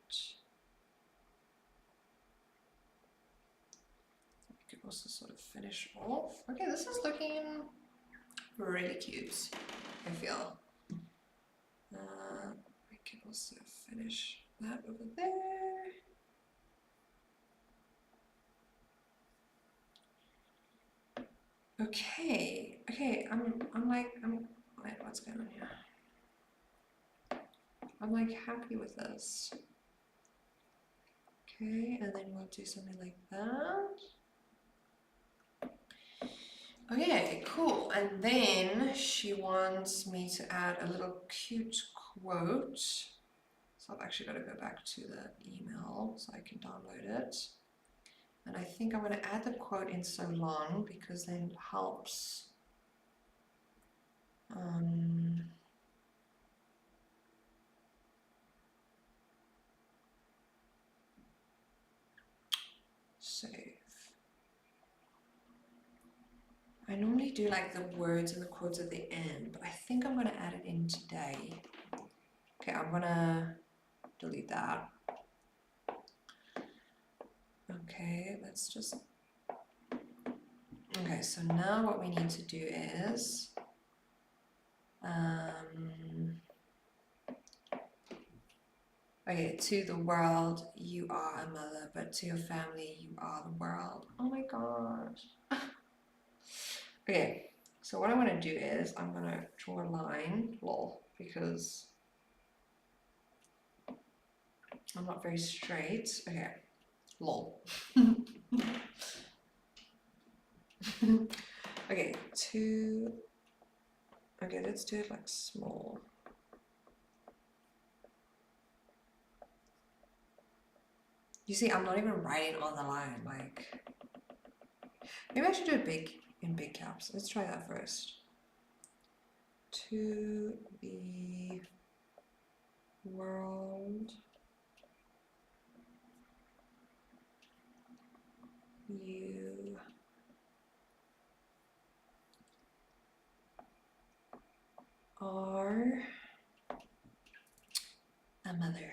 We could also sort of finish off. Okay, this is looking really cute, I feel. We could also finish that over there. Okay, wait, what's going on here? I'm like happy with this. Okay, and then we'll do something like that. Okay, cool. And then she wants me to add a little cute quote. So I've actually got to go back to the email so I can download it. And I think I'm going to add the quote in so long because then it helps. Save. I normally do like the words and the quotes at the end, but I think I'm going to add it in today. Okay, I'm going to delete that. Okay, let's just... Okay, so now what we need to do is... Okay, to the world, you are a mother, but to your family, you are the world. Oh my gosh. Okay, so what I'm going to do is I'm going to draw a line, lol, because I'm not very straight. Okay, lol. Okay, okay, let's do it like small. You see, I'm not even writing on the line, like, maybe I should do it big, in big caps. Let's try that first. To the world, You are a mother.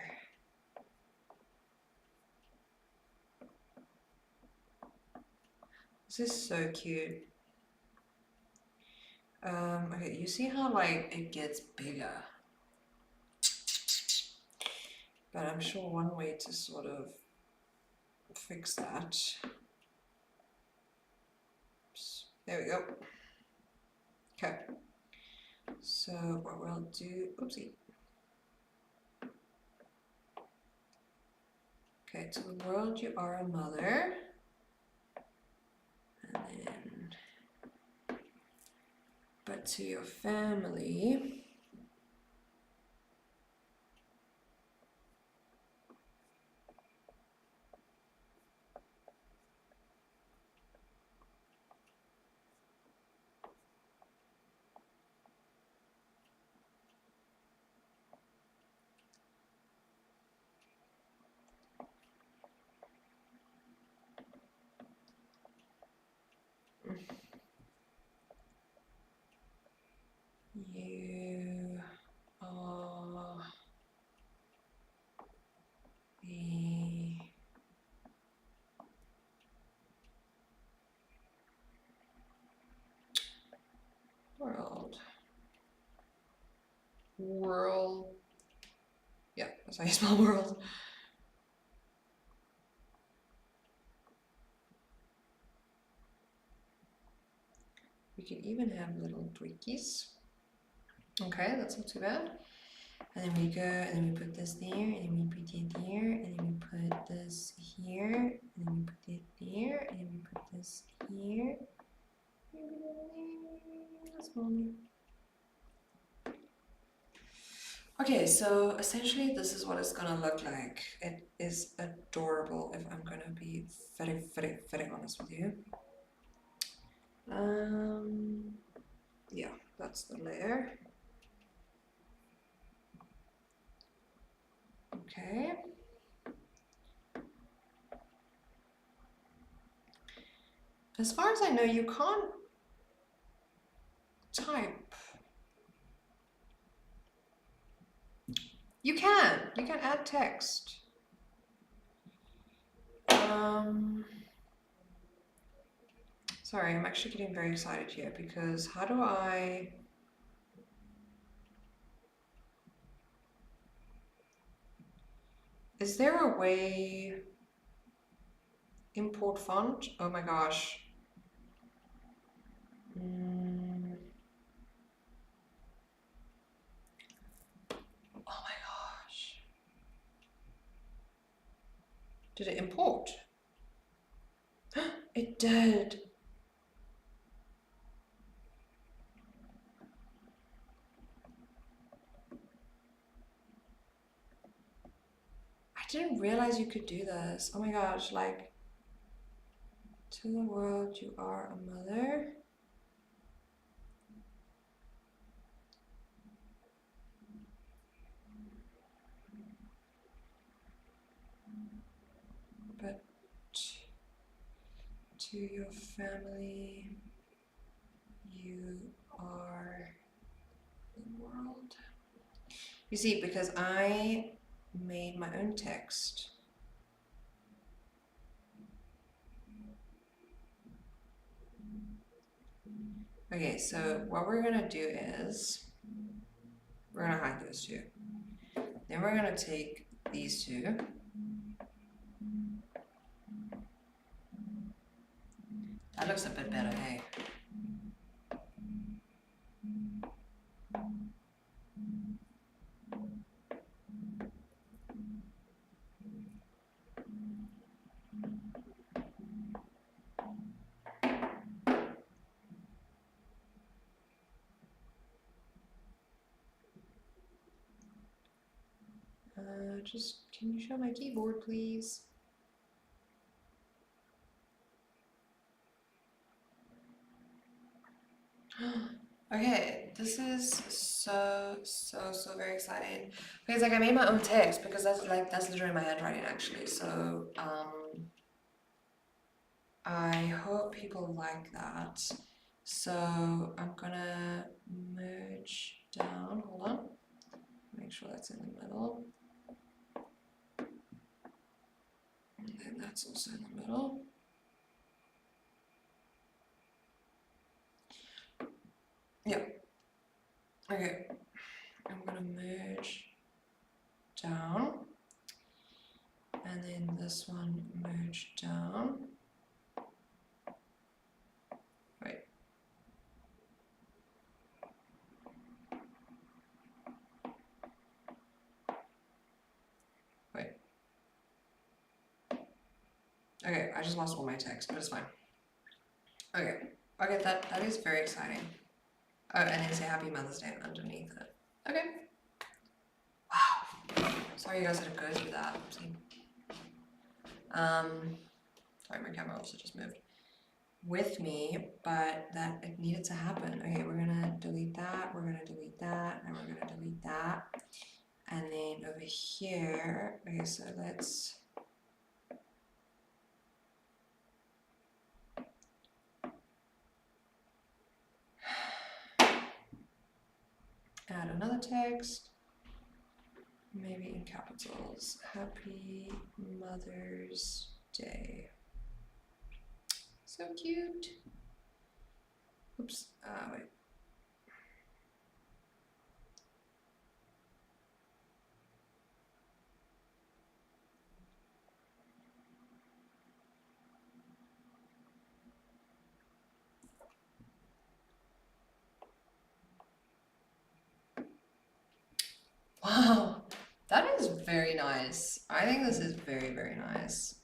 This is so cute. Okay, you see how like it gets bigger, but I'm sure one way to sort of fix that. Oops, there we go. Okay, so what we'll do, oopsie. Okay, to the world you are a mother, and then, but to your family, you are the world, yeah, that's how you spell world. We can even have little tweakies. Okay, that's not too bad. And then we go, and then we put this there, and then we put it there, and then we put this here, and then we put it there, and then we put this here. That's one. Okay, so essentially this is what it's gonna look like. It is adorable if I'm gonna be very honest with you. Yeah, that's the layer. Okay. As far as I know, you can't type. You can add text. Sorry, I'm actually getting very excited here because how do I... Is there a way... Import font? Oh my gosh. Oh my gosh. Did it import? It did. I didn't realize you could do this. Oh my gosh, like... To the world you are a mother. But to your family, you are the world. You see, because I made my own text. Okay, so what we're gonna do is, we're gonna hide those two. Then we're gonna take these two. That looks a bit better, hey? Just, can you show my keyboard, please? Okay, this is so very exciting. Because like I made my own text because that's literally my handwriting actually. So I hope people like that. So I'm gonna merge down, hold on, make sure that's in the middle. And then that's also in the middle. Yeah. Okay. I'm gonna merge down. And then this one merge down. Wait. Wait. Okay, I just lost all my text, but it's fine. Okay. Okay, that is very exciting. Oh, and then say Happy Mother's Day underneath it. Okay. Wow. Sorry you guys had to go through that. Sorry, my camera also just moved with me, but that it needed to happen. Okay, we're gonna delete that, we're gonna delete that, and we're gonna delete that. And then over here, okay, so let's add another text, maybe in capitals. Happy Mother's Day. So cute. Oops, wait. Wow, that is very nice. I think this is very, very nice.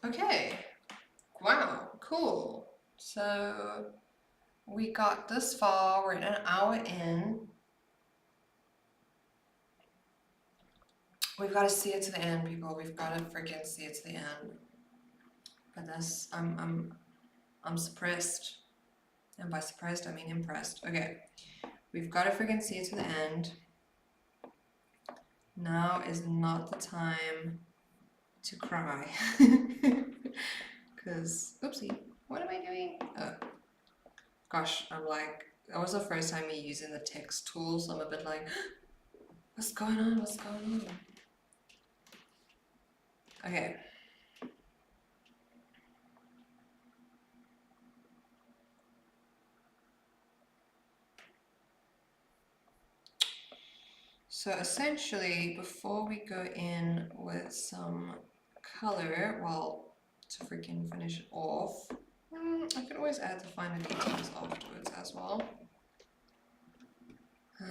Okay, wow, cool. So we got this far, we're an hour in. We've got to see it to the end, people. We've got to freaking see it to the end. But this, I'm suppressed. And by surprised, I mean impressed. Okay, we've got to freaking see it to the end. Now is not the time to cry. Because, oopsie, what am I doing? Oh, gosh, I'm like, that was the first time me using the text tool, so I'm a bit like, what's going on? What's going on? Okay. So essentially, before we go in with some color, well, to freaking finish it off, I could always add the finer details afterwards as well.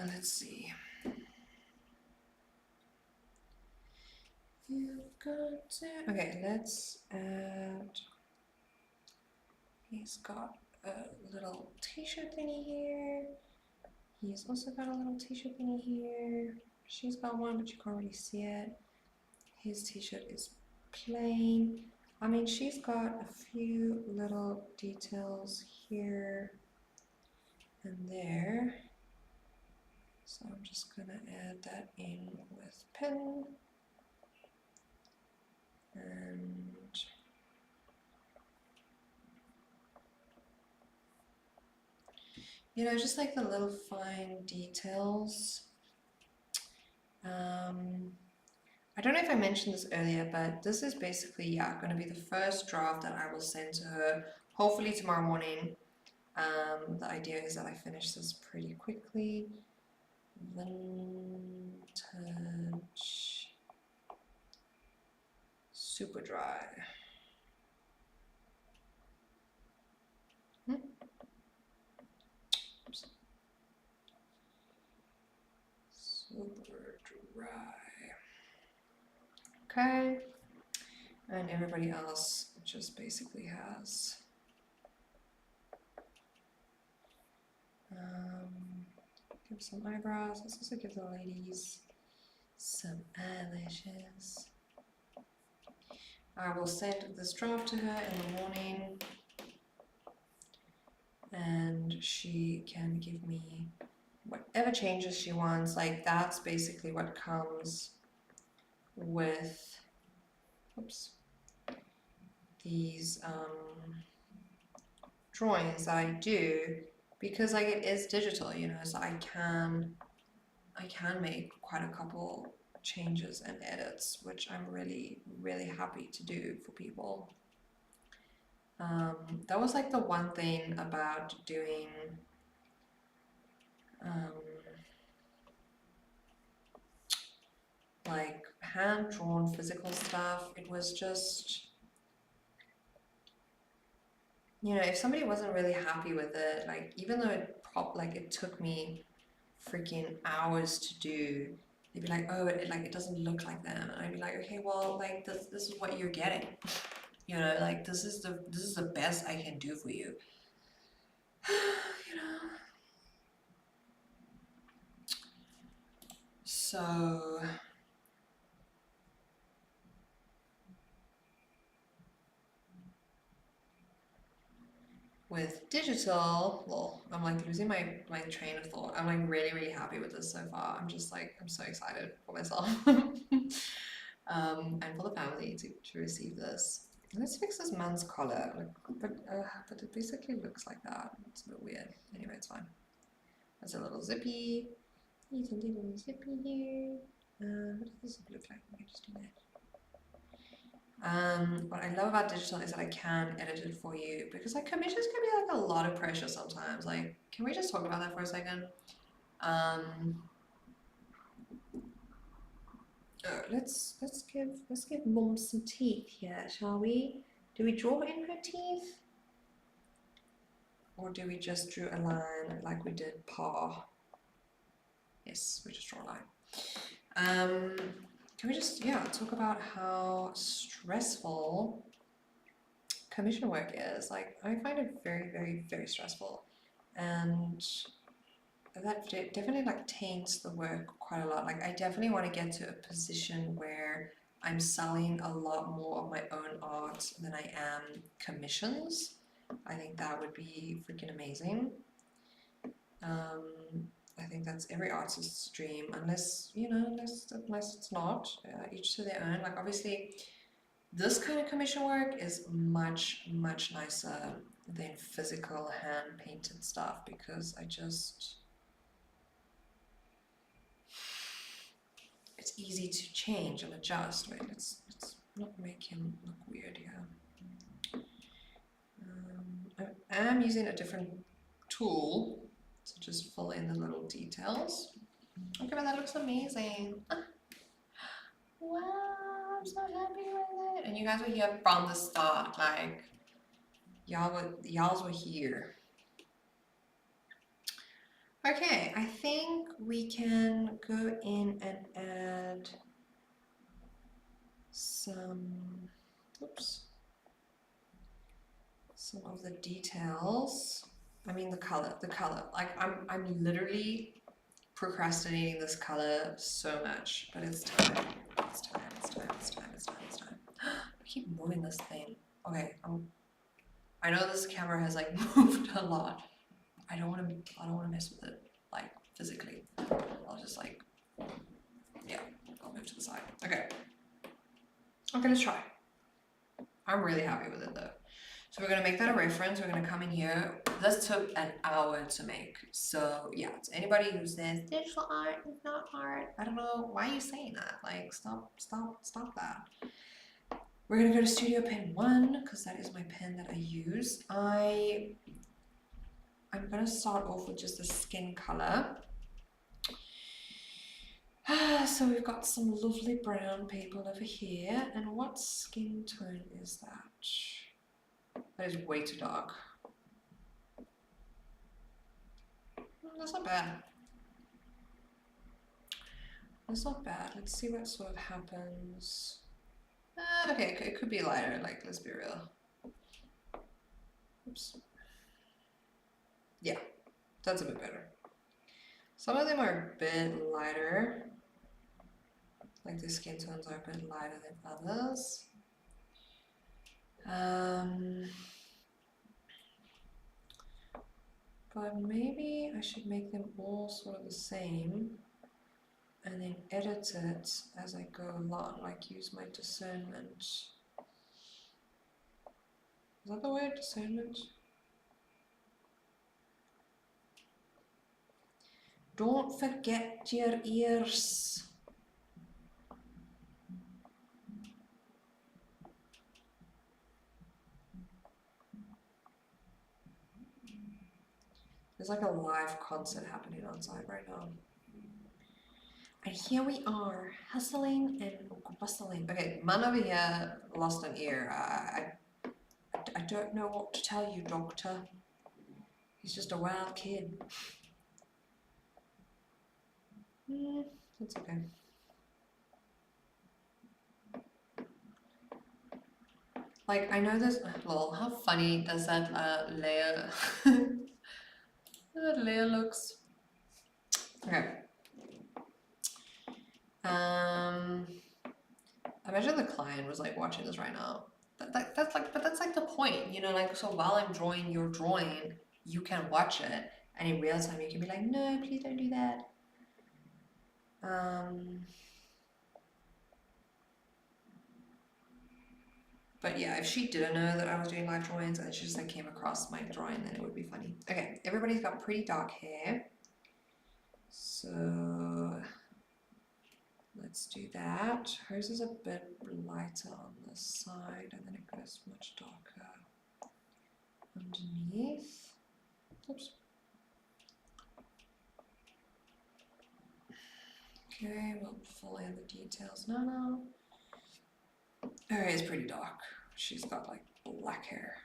Let's see. Okay, let's add. He's got a little t-shirt thingy here. He's also got a little t-shirt thingy here. She's got one, but you can't really see it. His t-shirt is plain. I mean, she's got a few little details here and there. So I'm just gonna add that in with pen. And you know, just like the little fine details. I don't know if I mentioned this earlier, but this is basically, yeah, going to be the first draft that I will send to her, hopefully tomorrow morning. The idea is that I finish this pretty quickly. Vintage super dry. Oops. Super dry. Okay. And everybody else just basically has give some eyebrows. Let's also give the ladies some I will send this draft to her in the morning and she can give me whatever changes she wants. Like that's basically what comes with, oops, these drawings that I do, because like it is digital, you know, so I can make quite a couple changes and edits, which I'm really, really happy to do for people. That was like the one thing about doing like hand-drawn physical stuff. It was just, you know, if somebody wasn't really happy with it, like even though it took me freaking hours to do, they'd be like, oh, it doesn't look like them, and I'd be like, okay, well, like this is what you're getting, you know, like this is the best I can do for you. You know. So with digital, well, I'm like losing my train of thought. I'm like really, really happy with this so far. I'm just like, I'm so excited for myself. And for the family to receive this. Let's fix this man's collar, like, but it basically looks like that. It's a bit weird. Anyway, it's fine. That's a little zippy. It's a little zippy here. What does this look like? Let me just do that. What I love about digital is that I can edit it for you, because like commissions can be like a lot of pressure sometimes. Like, can we just talk about that for a second? Oh, let's give Mum some teeth here, shall we? Do we draw in her teeth? Or do we just draw a line like we did paw? Yes, we just draw a line. Can we just, yeah, talk about how stressful commission work is? Like, I find it very, very, very stressful. And that definitely like taints the work quite a lot. Like I definitely want to get to a position where I'm selling a lot more of my own art than I am commissions. I think that would be freaking amazing. I think that's every artist's dream, unless, you know, unless it's not, each to their own. Like obviously this kind of commission work is much, much nicer than physical hand painted stuff, because it's easy to change and adjust. Wait, let's not make him look weird here. I am using a different tool to just fill in the little details. Okay, but that looks amazing. Wow, I'm so happy with it. And you guys were here from the start, like y'all were here. Okay, I think we can go in and add some, oops, some of the details. I mean the color. Like I'm literally procrastinating this color so much, but it's time. It's time. I keep moving this thing. Okay, I know this camera has like moved a lot. I don't want to mess with it like physically. I'll just like, yeah, I'll move to the side. Okay, I'm gonna try. I'm really happy with it though. So we're gonna make that a reference. We're gonna come in here. This took an hour to make. So yeah, to anybody who says digital art is not art, I don't know why are you saying that. Like stop that. We're gonna go to Studio Pen 1 because that is my pen that I use. I'm gonna start off with just a skin color. So we've got some lovely brown paper over here. And what skin tone is that? That is way too dark. That's not bad. That's not bad. Let's see what sort of happens. Okay, it could be lighter, like, let's be real. Oops. Yeah, that's a bit better. Some of them are a bit lighter. Like the skin tones are a bit lighter than others. Um, but maybe I should make them all sort of the same and then edit it as I go along, like use my discernment. Is that the word, discernment? Don't forget your ears. There's like a live concert happening outside right now. And here we are, hustling and bustling. Okay, man over here lost an ear. I don't know what to tell you, doctor. He's just a wild kid. That's okay. Like, I know this, lol, how funny does that layer, that layer looks. Okay. Imagine the client was like watching this right now. That's like, but that's like the point, you know, like, so while I'm drawing your drawing, you can watch it, and in real time you can be like, no, please don't do that. But yeah, if she didn't know that I was doing live drawings and she just like came across my drawing, then it would be funny. Okay, everybody's got pretty dark hair. So let's do that. Hers is a bit lighter on this side and then it goes much darker underneath. Oops. Okay, we'll fill in the details now. Her hair is pretty dark. She's got like black hair.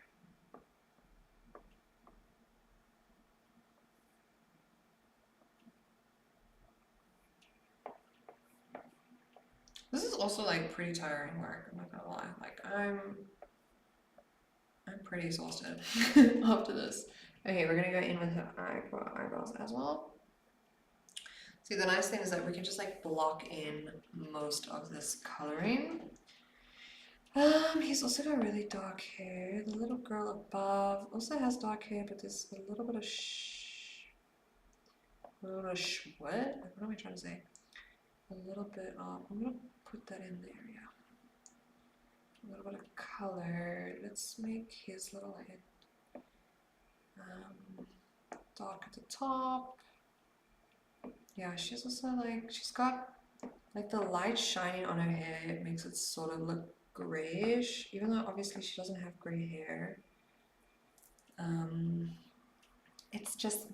This is also like pretty tiring work, I'm not gonna lie. Like I'm pretty exhausted after this. Okay, we're gonna go in with her eyebrows as well. See, the nice thing is that we can just like block in most of this coloring. He's also got really dark hair. The little girl above also has dark hair, but there's a little bit of what? What am I trying to say? A little bit of, I'm gonna put that in there, yeah. A little bit of color. Let's make his little head dark at the top. Yeah, she's also like, she's got like the light shining on her hair. It makes it sort of look grayish, even though obviously she doesn't have gray hair. It's just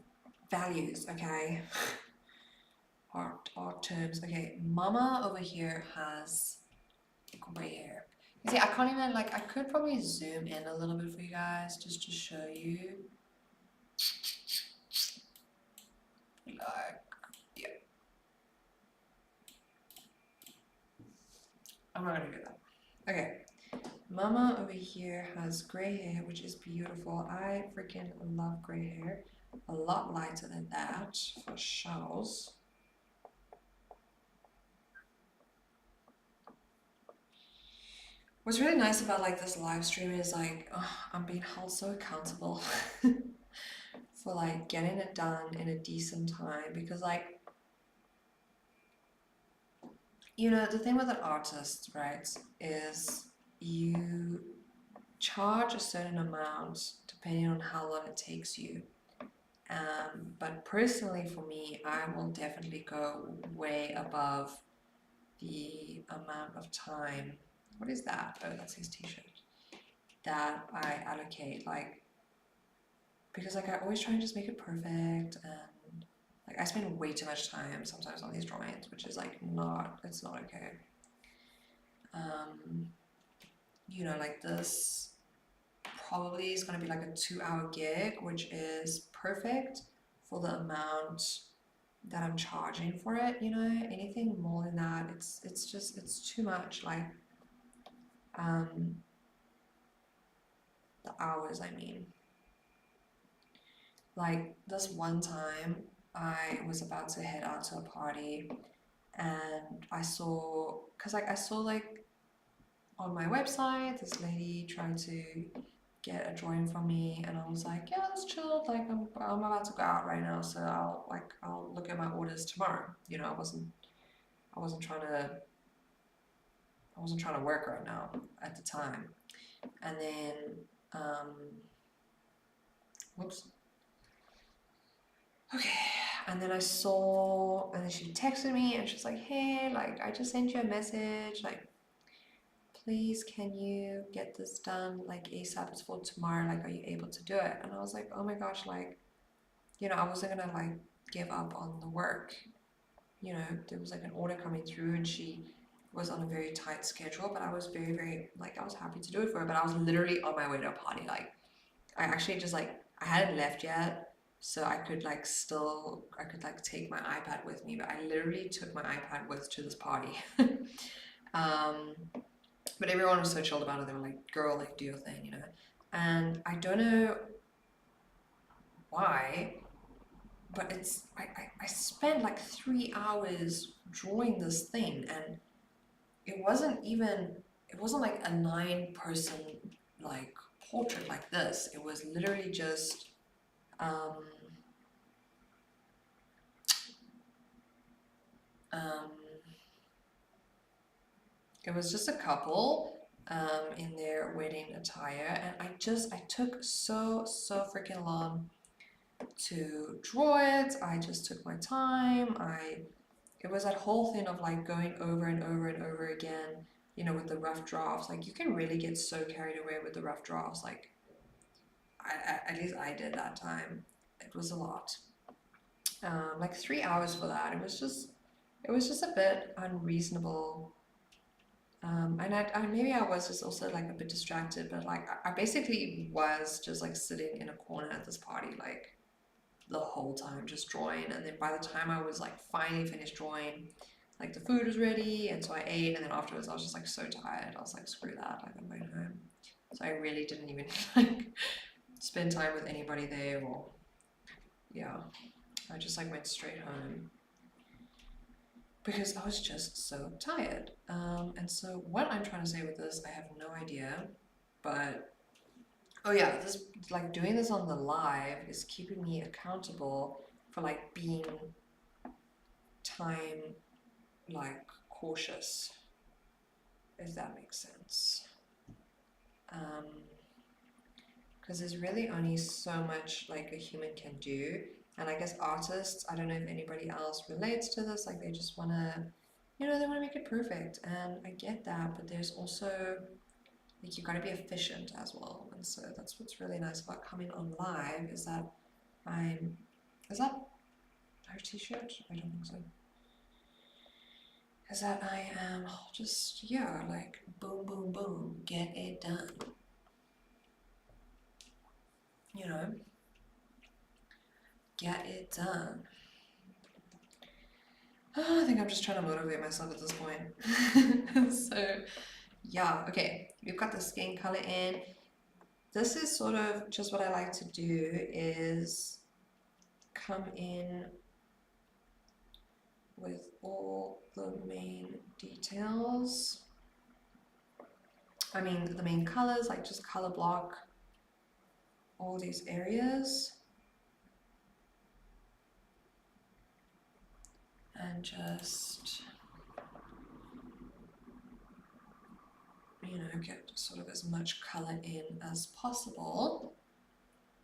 values, okay? Art terms. Okay, Mama over here has gray hair. You see, I can't even, like, I could probably zoom in a little bit for you guys just to show you. Like, yeah. I'm not gonna do that. Okay. Mama over here has gray hair, which is beautiful. I freaking love gray hair. A lot lighter than that, for shows. What's really nice about like this live stream is like, I'm being held so accountable for like getting it done in a decent time, because like, you know, the thing with an artist, right, is you charge a certain amount depending on how long it takes you. But personally for me, I will definitely go way above the amount of time. What is that? Oh, that's his t-shirt. That I allocate, like, because like I always try and just make it perfect, and like I spend way too much time sometimes on these drawings, which is like it's not okay. You know, like this probably is going to be like a 2-hour gig, which is perfect for the amount that I'm charging for it. You know, anything more than that, it's too much. Like the hours, I mean. Like this one time I was about to head out to a party and I saw, cause like I saw like on my website, this lady tried to get a drawing from me, and I was like, yeah, that's chill. Like I'm about to go out right now, so I'll look at my orders tomorrow. You know, I wasn't trying to I wasn't trying to work right now at the time. And then whoops. Okay. And then I saw, and then she texted me, and she's like, hey, like I just sent you a message, like please can you get this done like ASAP, it's for tomorrow, like are you able to do it? And I was like, oh my gosh, like, you know, I wasn't gonna like give up on the work. You know, there was like an order coming through, and she was on a very tight schedule, but I was very like, I was happy to do it for her, but I was literally on my way to a party. Like I actually just like, I hadn't left yet, so I could like still, I could like take my iPad with me, but I literally took my iPad with to this party. um, but everyone was so chilled about it. They were like, girl, like do your thing, you know. And I don't know why, but it's, I spent like 3 hours drawing this thing, and it wasn't even, it wasn't like a 9-person like portrait like this. It was literally just um, um, it was just a couple in their wedding attire, and I took so freaking long to draw it. I just took my time. It was that whole thing of like going over and over and over again, you know, with the rough drafts. Like you can really get so carried away with the rough drafts. Like at least I did that time. It was a lot. Like 3 hours for that. It was just a bit unreasonable. And maybe I was just also like a bit distracted, but like I basically was just like sitting in a corner at this party, like the whole time just drawing. And then by the time I was like finally finished drawing, like the food was ready, and so I ate, and then afterwards I was just like so tired. I was like, screw that, like I'm going home. So I really didn't even like spend time with anybody there, or yeah, I just like went straight home because I was just so tired. And so what I'm trying to say with this, I have no idea, but oh yeah, this like doing this on the live is keeping me accountable for like being time like cautious, if that makes sense. Because there's really only so much like a human can do, and I guess artists, I don't know if anybody else relates to this, like they just want to, you know, they want to make it perfect, and I get that, but there's also like you got to be efficient as well. And so that's what's really nice about coming on live, is that I'm, is that our t-shirt? I don't think so. Is that I am just, yeah, like boom boom boom, get it done, you know, get it done. Oh, I think I'm just trying to motivate myself at this point. So yeah, okay, we've got the skin color in. This is sort of just what I like to do, is come in with all the main details. I mean, the main colors, like just color block all these areas. And just, you know, get sort of as much color in as possible.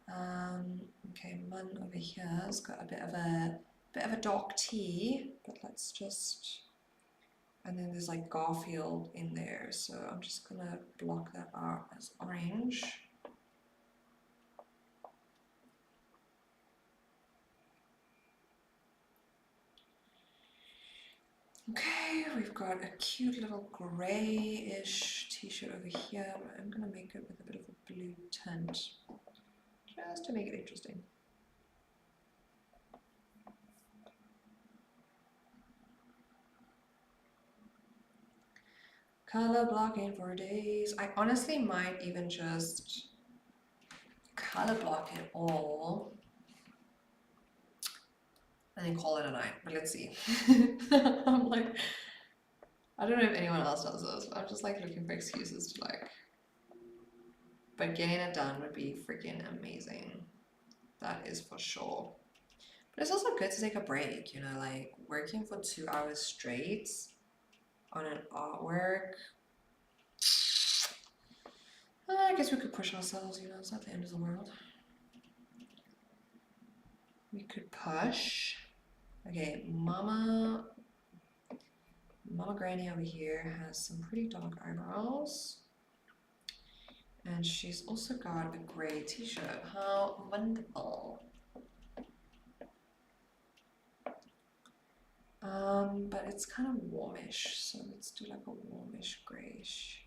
Okay, Mun over here has got a bit of a dark tea, but let's just, and then there's like Garfield in there, so I'm just gonna block that out as orange. Okay, we've got a cute little grayish t-shirt over here. I'm gonna make it with a bit of a blue tint, just to make it interesting. Color blocking for days. I honestly might even just color block it all and then call it a night, but let's see. I'm like, I don't know if anyone else does this, but I'm just like looking for excuses to like, but getting it done would be freaking amazing. That is for sure. But it's also good to take a break, you know, like working for 2 hours straight on an artwork. I guess we could push ourselves, you know, it's not the end of the world. We could push. Okay, Mama Granny over here has some pretty dark eyebrows. And she's also got a grey t-shirt. How wonderful. But it's kind of warmish, so let's do like a warmish greyish.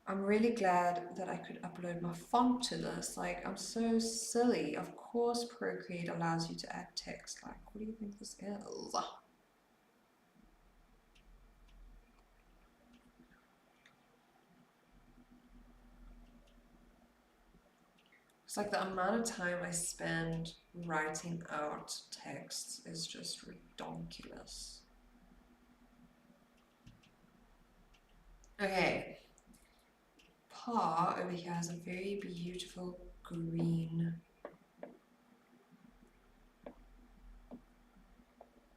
I'm really glad that I could upload my font to this. Like, I'm so silly. Of course Procreate allows you to add text. Like, what do you think this is? It's like the amount of time I spend writing out text is just ridiculous. Okay. Pa over here has a very beautiful green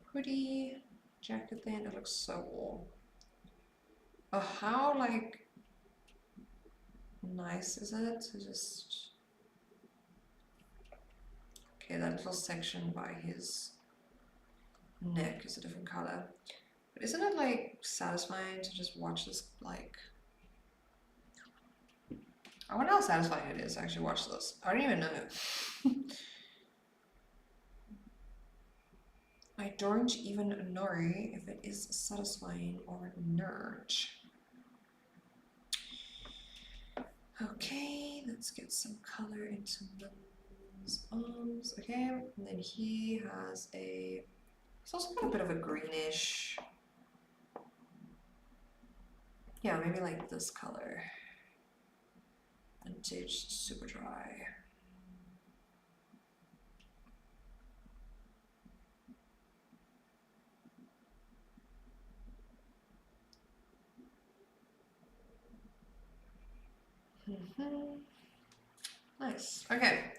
hoodie jacket thing. It looks so warm. Oh, how like nice is it to just... Okay, that little section by his neck is a different color. But isn't it like satisfying to just watch this, like... I wonder how satisfying it is to actually watch this. I don't even know. I don't even know if it is satisfying or not. Okay, let's get some color into his arms. Okay, and then he has a... He's also got a bit of a greenish... Yeah, maybe like this color. Vintage, super dry. Nice. Okay.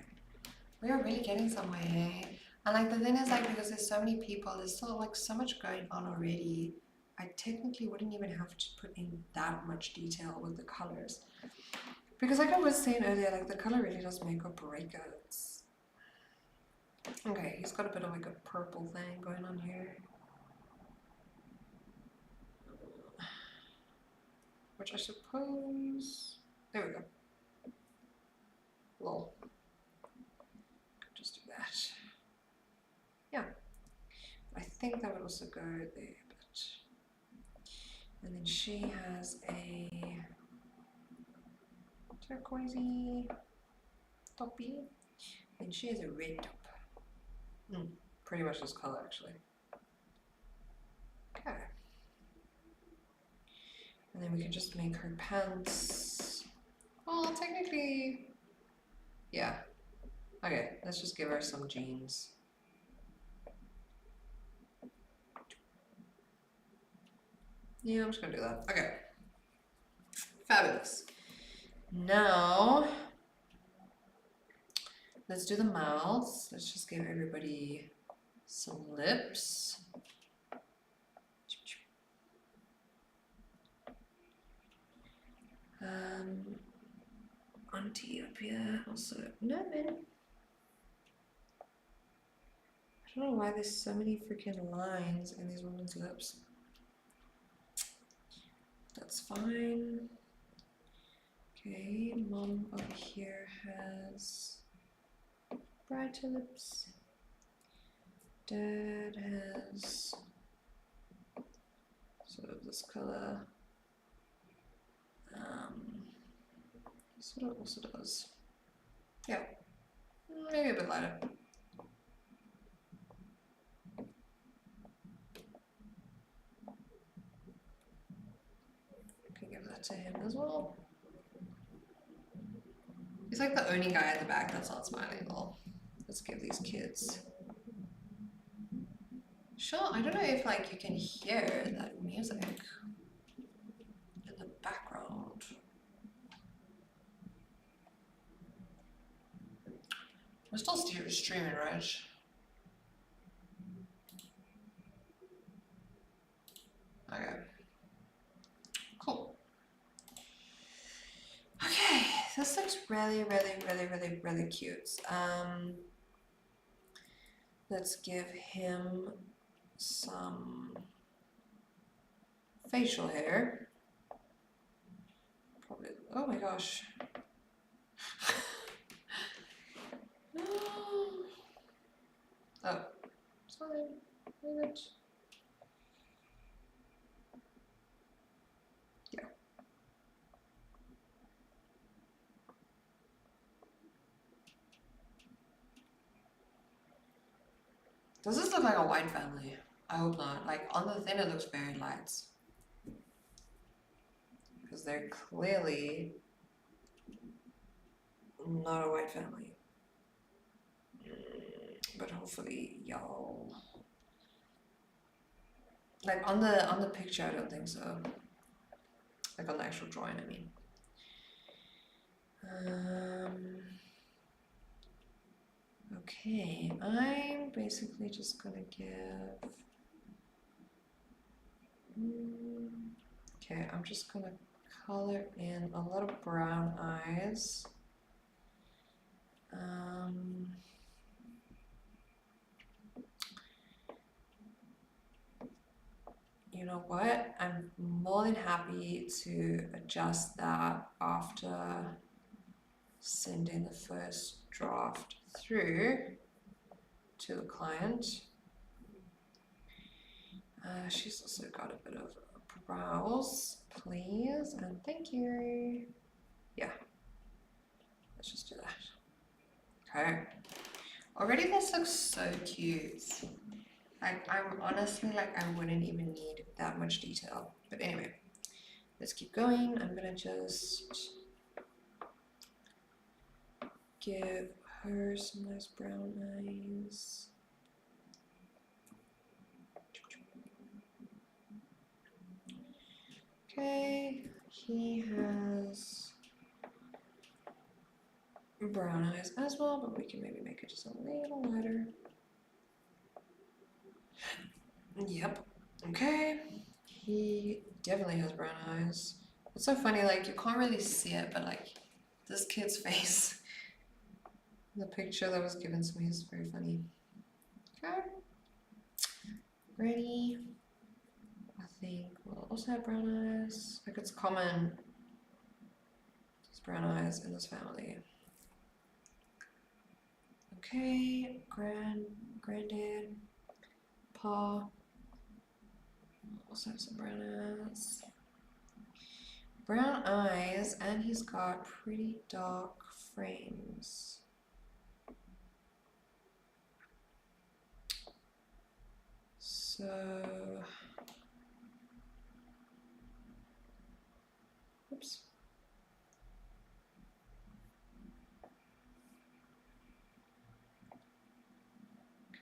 We are really getting somewhere here. And like the thing is like because there's so many people, there's still like so much going on already. I technically wouldn't even have to put in that much detail with the colors. Because like I was saying earlier, like the color really does make or break it. Okay, he's got a bit of like a purple thing going on here. Which I suppose... There we go. Lol. Just do that. Yeah. I think that would also go there a bit. And then she has a turquoisey toppy. And she has a red top. Pretty much this color actually. Okay. And then we can just make her pants. Well, technically, yeah. Okay, let's just give her some jeans. Yeah, I'm just gonna do that. Okay. Fabulous. Now, let's do the mouths. Let's just give everybody some lips. Auntie up here also. No, man. I don't know why there's so many freaking lines in these women's lips. That's fine. Okay, mom over here has brighter lips. Dad has sort of this color. Sort of also does. Yeah, maybe a bit lighter. Can give that to him as well. He's like the only guy at the back that's not smiling. Well, let's give these kids Sure, I don't know if like you can hear that music in the background. We're still streaming, right? Okay. Cool. Okay, this looks really cute. Let's give him some facial hair. Probably. Oh my gosh. Oh, it's fine. Leave it. Yeah. Does this look like a white family? I hope not. Like on the thin, it looks very light. Because they're clearly not a white family. But hopefully y'all like on the picture I don't think so. Like on the actual drawing I mean. Okay, I'm basically just gonna give okay, I'm just gonna color in a little brown eyes. You know what? I'm more than happy to adjust that after sending the first draft through to the client. She's also got a bit of brows, please, and thank you. Yeah, let's just do that. Okay. Already this looks so cute. Like, I'm honestly like, I wouldn't even need that much detail. But anyway, let's keep going. I'm gonna just give her some nice brown eyes. Okay, he has brown eyes as well, but we can maybe make it just a little lighter. Yep. Okay. He definitely has brown eyes. It's so funny, like you can't really see it, but like this kid's face, the picture that was given to me is very funny. Okay. Ready. I think we'll also have brown eyes. Like it's common. There's brown eyes in this family. Okay. Granddad. Pa. Also have some brown eyes. Brown eyes, and he's got pretty dark frames. So, oops.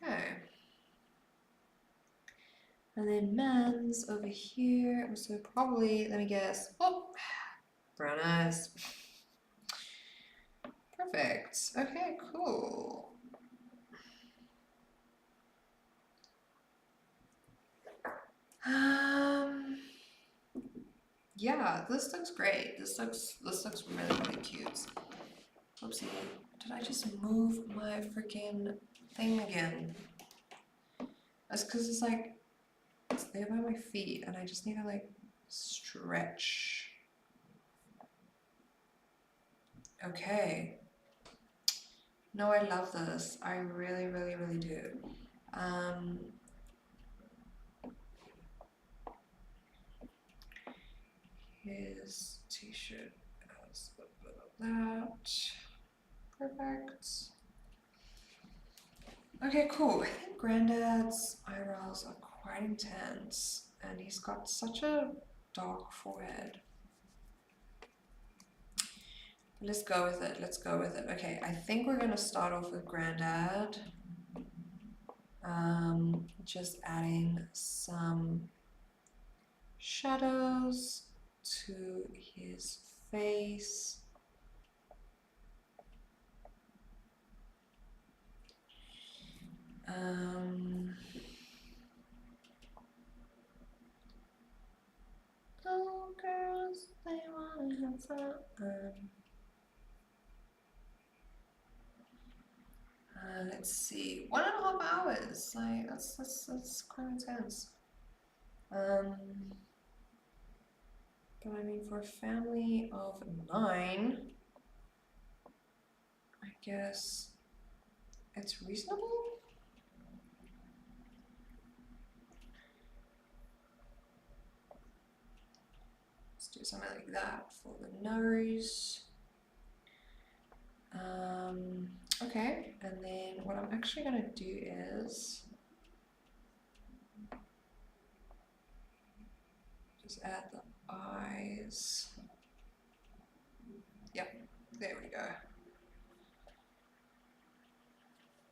Okay. And then man's over here, so probably, let me guess, oh, brown eyes. Perfect. Okay, cool. Yeah, this looks great. This looks really cute. Oopsie, did I just move my freaking thing again? That's because it's like it's there by my feet and I just need to like stretch. Okay. No, I love this. I really do. His t-shirt has a bit of that. Perfect. Okay, cool. I think Granddad's eyebrows are quite intense and he's got such a dark forehead. Let's go with it. Let's go with it. Okay, I think we're gonna start off with Granddad. Just adding some shadows to his face. Oh, girls, they wanna have fun. Let's see, 1.5 hours. Like that's quite intense. But I mean, for a family of 9, I guess it's reasonable. Let's do something like that for the nose. Okay, and then what I'm actually gonna do is just add the eyes. Yep, there we go.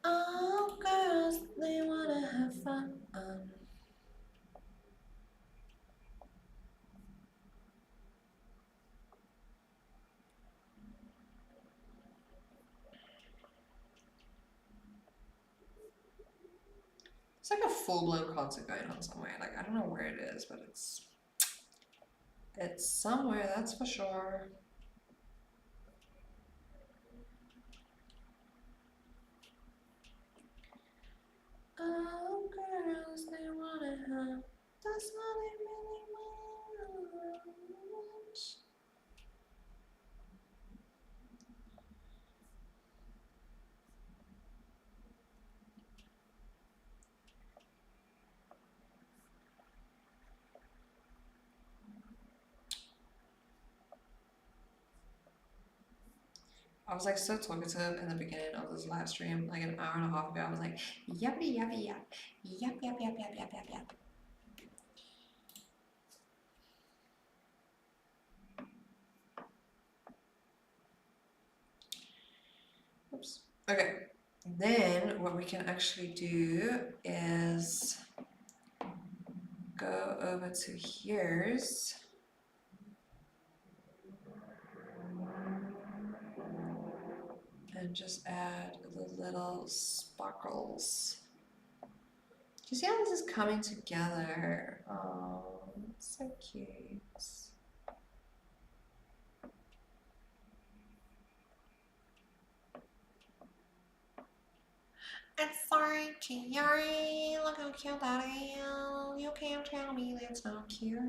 Oh, girls, they wanna have fun. It's like a full-blown concert going on somewhere. Like, I don't know where it is, but it's somewhere, that's for sure. Oh, girls, they wanna have. That's all they really want. I was like so talkative in the beginning of this live stream, like an hour and a half ago. I was like, yuppie, yuppie, yup, yup, yup, yup, yup, yup, yup, yup. Oops. Okay. Then what we can actually do is go over to here's. And just add the little sparkles. Do you see how this is coming together? Oh, it's so cute. It's sorry, Yari. Look how cute that is. You can't tell me that's not cute.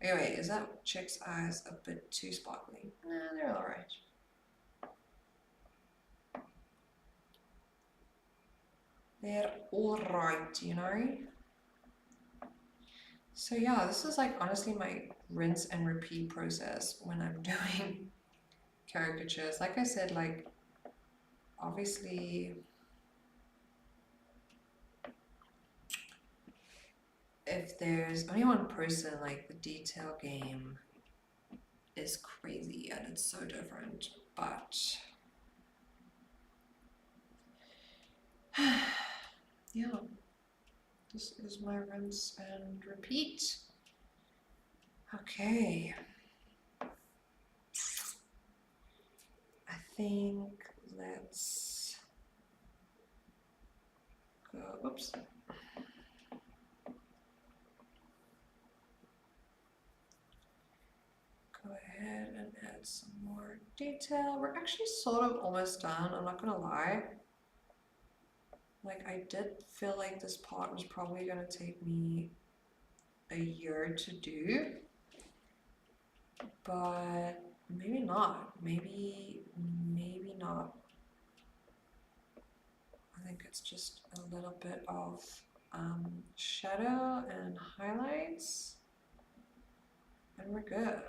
Anyway, is that chick's eyes a bit too sparkly? Nah, they're alright. They're alright, you know? So yeah, this is like honestly my rinse and repeat process when I'm doing caricatures. Like I said, like obviously if there's only one person, like the detail game is crazy and it's so different, but yeah, this is my rinse and repeat. Okay, I think let's go, oops. Go ahead and add some more detail. We're actually sort of almost done, I'm not gonna lie. Like I did feel like this part was probably gonna take me a year to do, but maybe not. Maybe not. I think it's just a little bit of shadow and highlights, and we're good.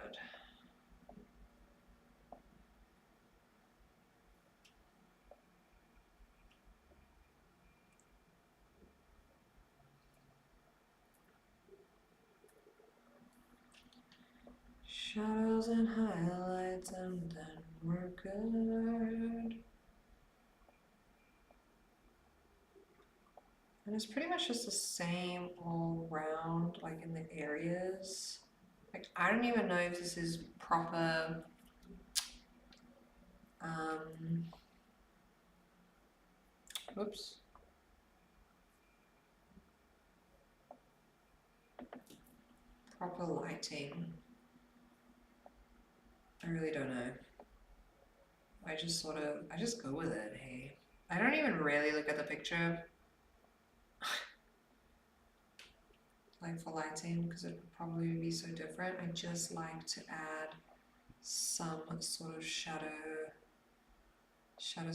Shadows and highlights, and then we're good. And it's pretty much just the same all round, like in the areas. Like, I don't even know if this is proper, um, oops. Proper lighting. I really don't know. I just go with it, hey. I don't even really look at the picture, like for lighting, because it would probably be so different. I just like to add some sort of shadows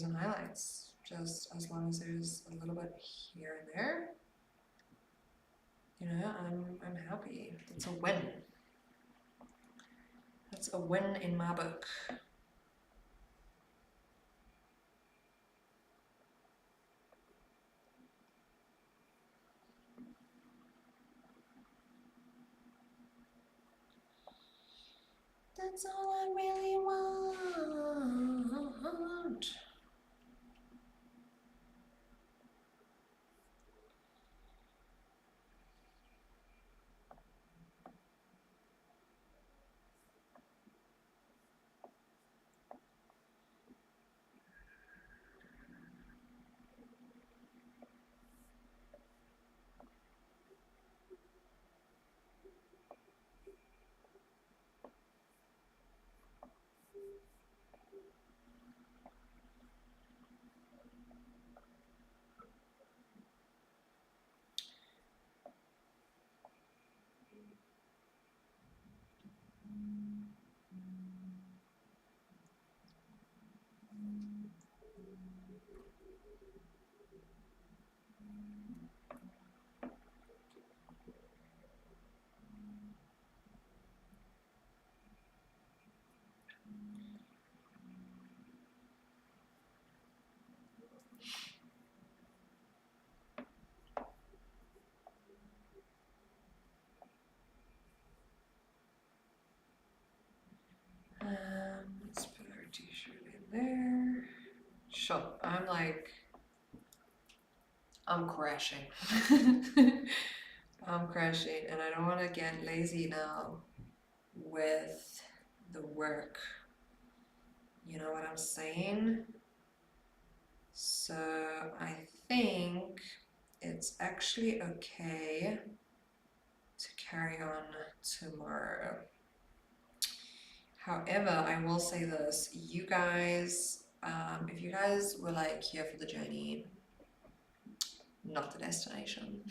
and highlights, just as long as there's a little bit here and there. You know, I'm happy. It's a win. That's a win in my book. That's all I really want. Let's put our t-shirt in there. Sure, I'm crashing. I'm crashing, and I don't want to get lazy now with the work. You know what I'm saying? So I think it's actually okay to carry on tomorrow. However, I will say this, you guys, if you guys were like here for the journey, not the destination,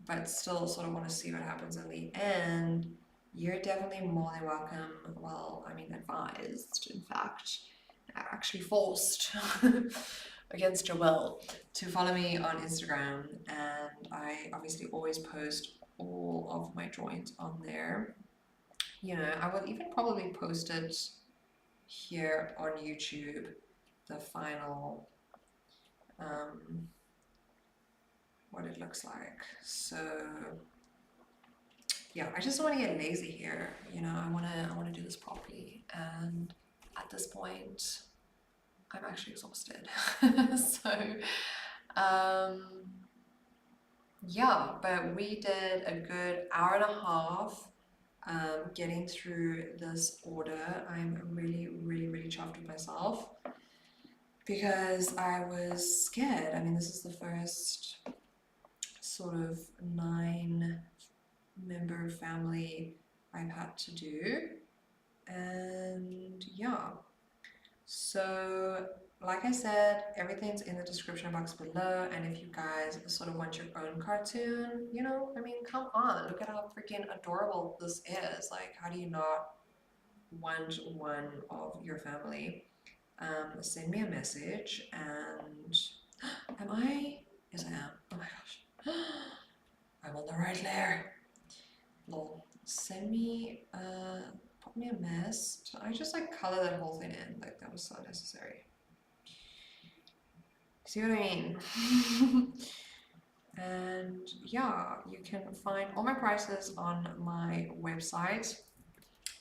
but still sort of want to see what happens in the end, you're definitely more than welcome, well, I mean advised, in fact, actually forced against your will to follow me on Instagram, and I obviously always post all of my drawings on there. You know, I will even probably post it here on YouTube, the final, what it looks like. So yeah, I just don't want to get lazy here. You know, I want to do this properly, and at this point, I'm actually exhausted. So, yeah, but we did a good hour and a half getting through this order. I'm really, really, really chuffed with myself because I was scared. I mean, this is the first sort of 9-member family I've had to do, and yeah. So, like I said, everything's in the description box below, and if you guys sort of want your own cartoon, you know, I mean, come on, look at how freaking adorable this is. Like, how do you not want one of your family? Send me a message, and am I? Yes, I am. Oh my gosh. I'm on the right layer. Lol. Send me, pop me a mess. I just like color that whole thing in, like that was so necessary. See what I mean? And yeah, you can find all my prices on my website.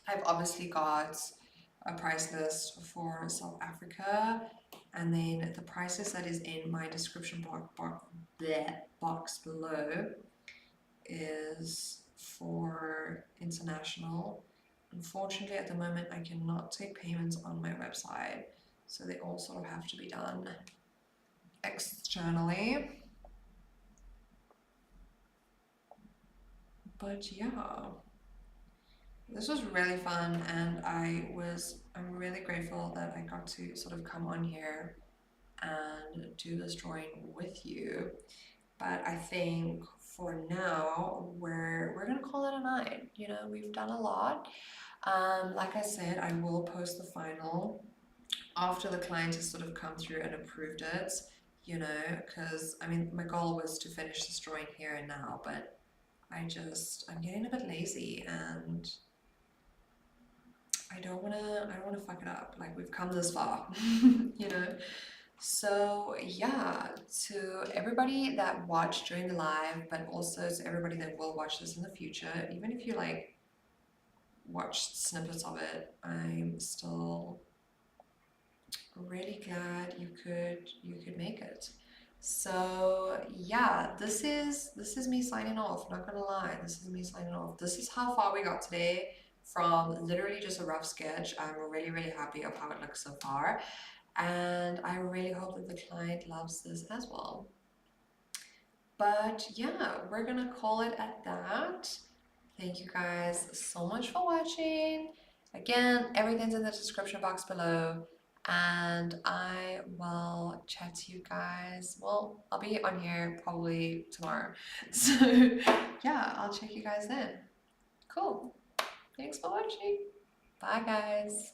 I've obviously got a price list for South Africa and then the prices that is in my description box below is for international. Unfortunately, at the moment, I cannot take payments on my website, so they all sort of have to be done externally. But yeah, this was really fun, and I'm really grateful that I got to sort of come on here and do this drawing with you. But I think for now we're gonna call it a night. You know, we've done a lot. Like I said, I will post the final after the client has sort of come through and approved it, you know, because I mean, my goal was to finish this drawing here and now, but I'm getting a bit lazy, and I don't wanna fuck it up. Like, we've come this far, you know. So yeah, to everybody that watched during the live, but also to everybody that will watch this in the future, even if you like watched snippets of it, I'm still really glad you could make it. So yeah, this is me signing off. Not gonna lie, this is me signing off. This is how far we got today from literally just a rough sketch. I'm really, really happy of how it looks so far, and I really hope that the client loves this as well. But yeah, we're gonna call it at that. Thank you guys so much for watching. Again, everything's in the description box below, and I will chat to you guys. Well, I'll be on here probably tomorrow. So yeah, I'll check you guys then. Cool. Thanks for watching. Bye guys.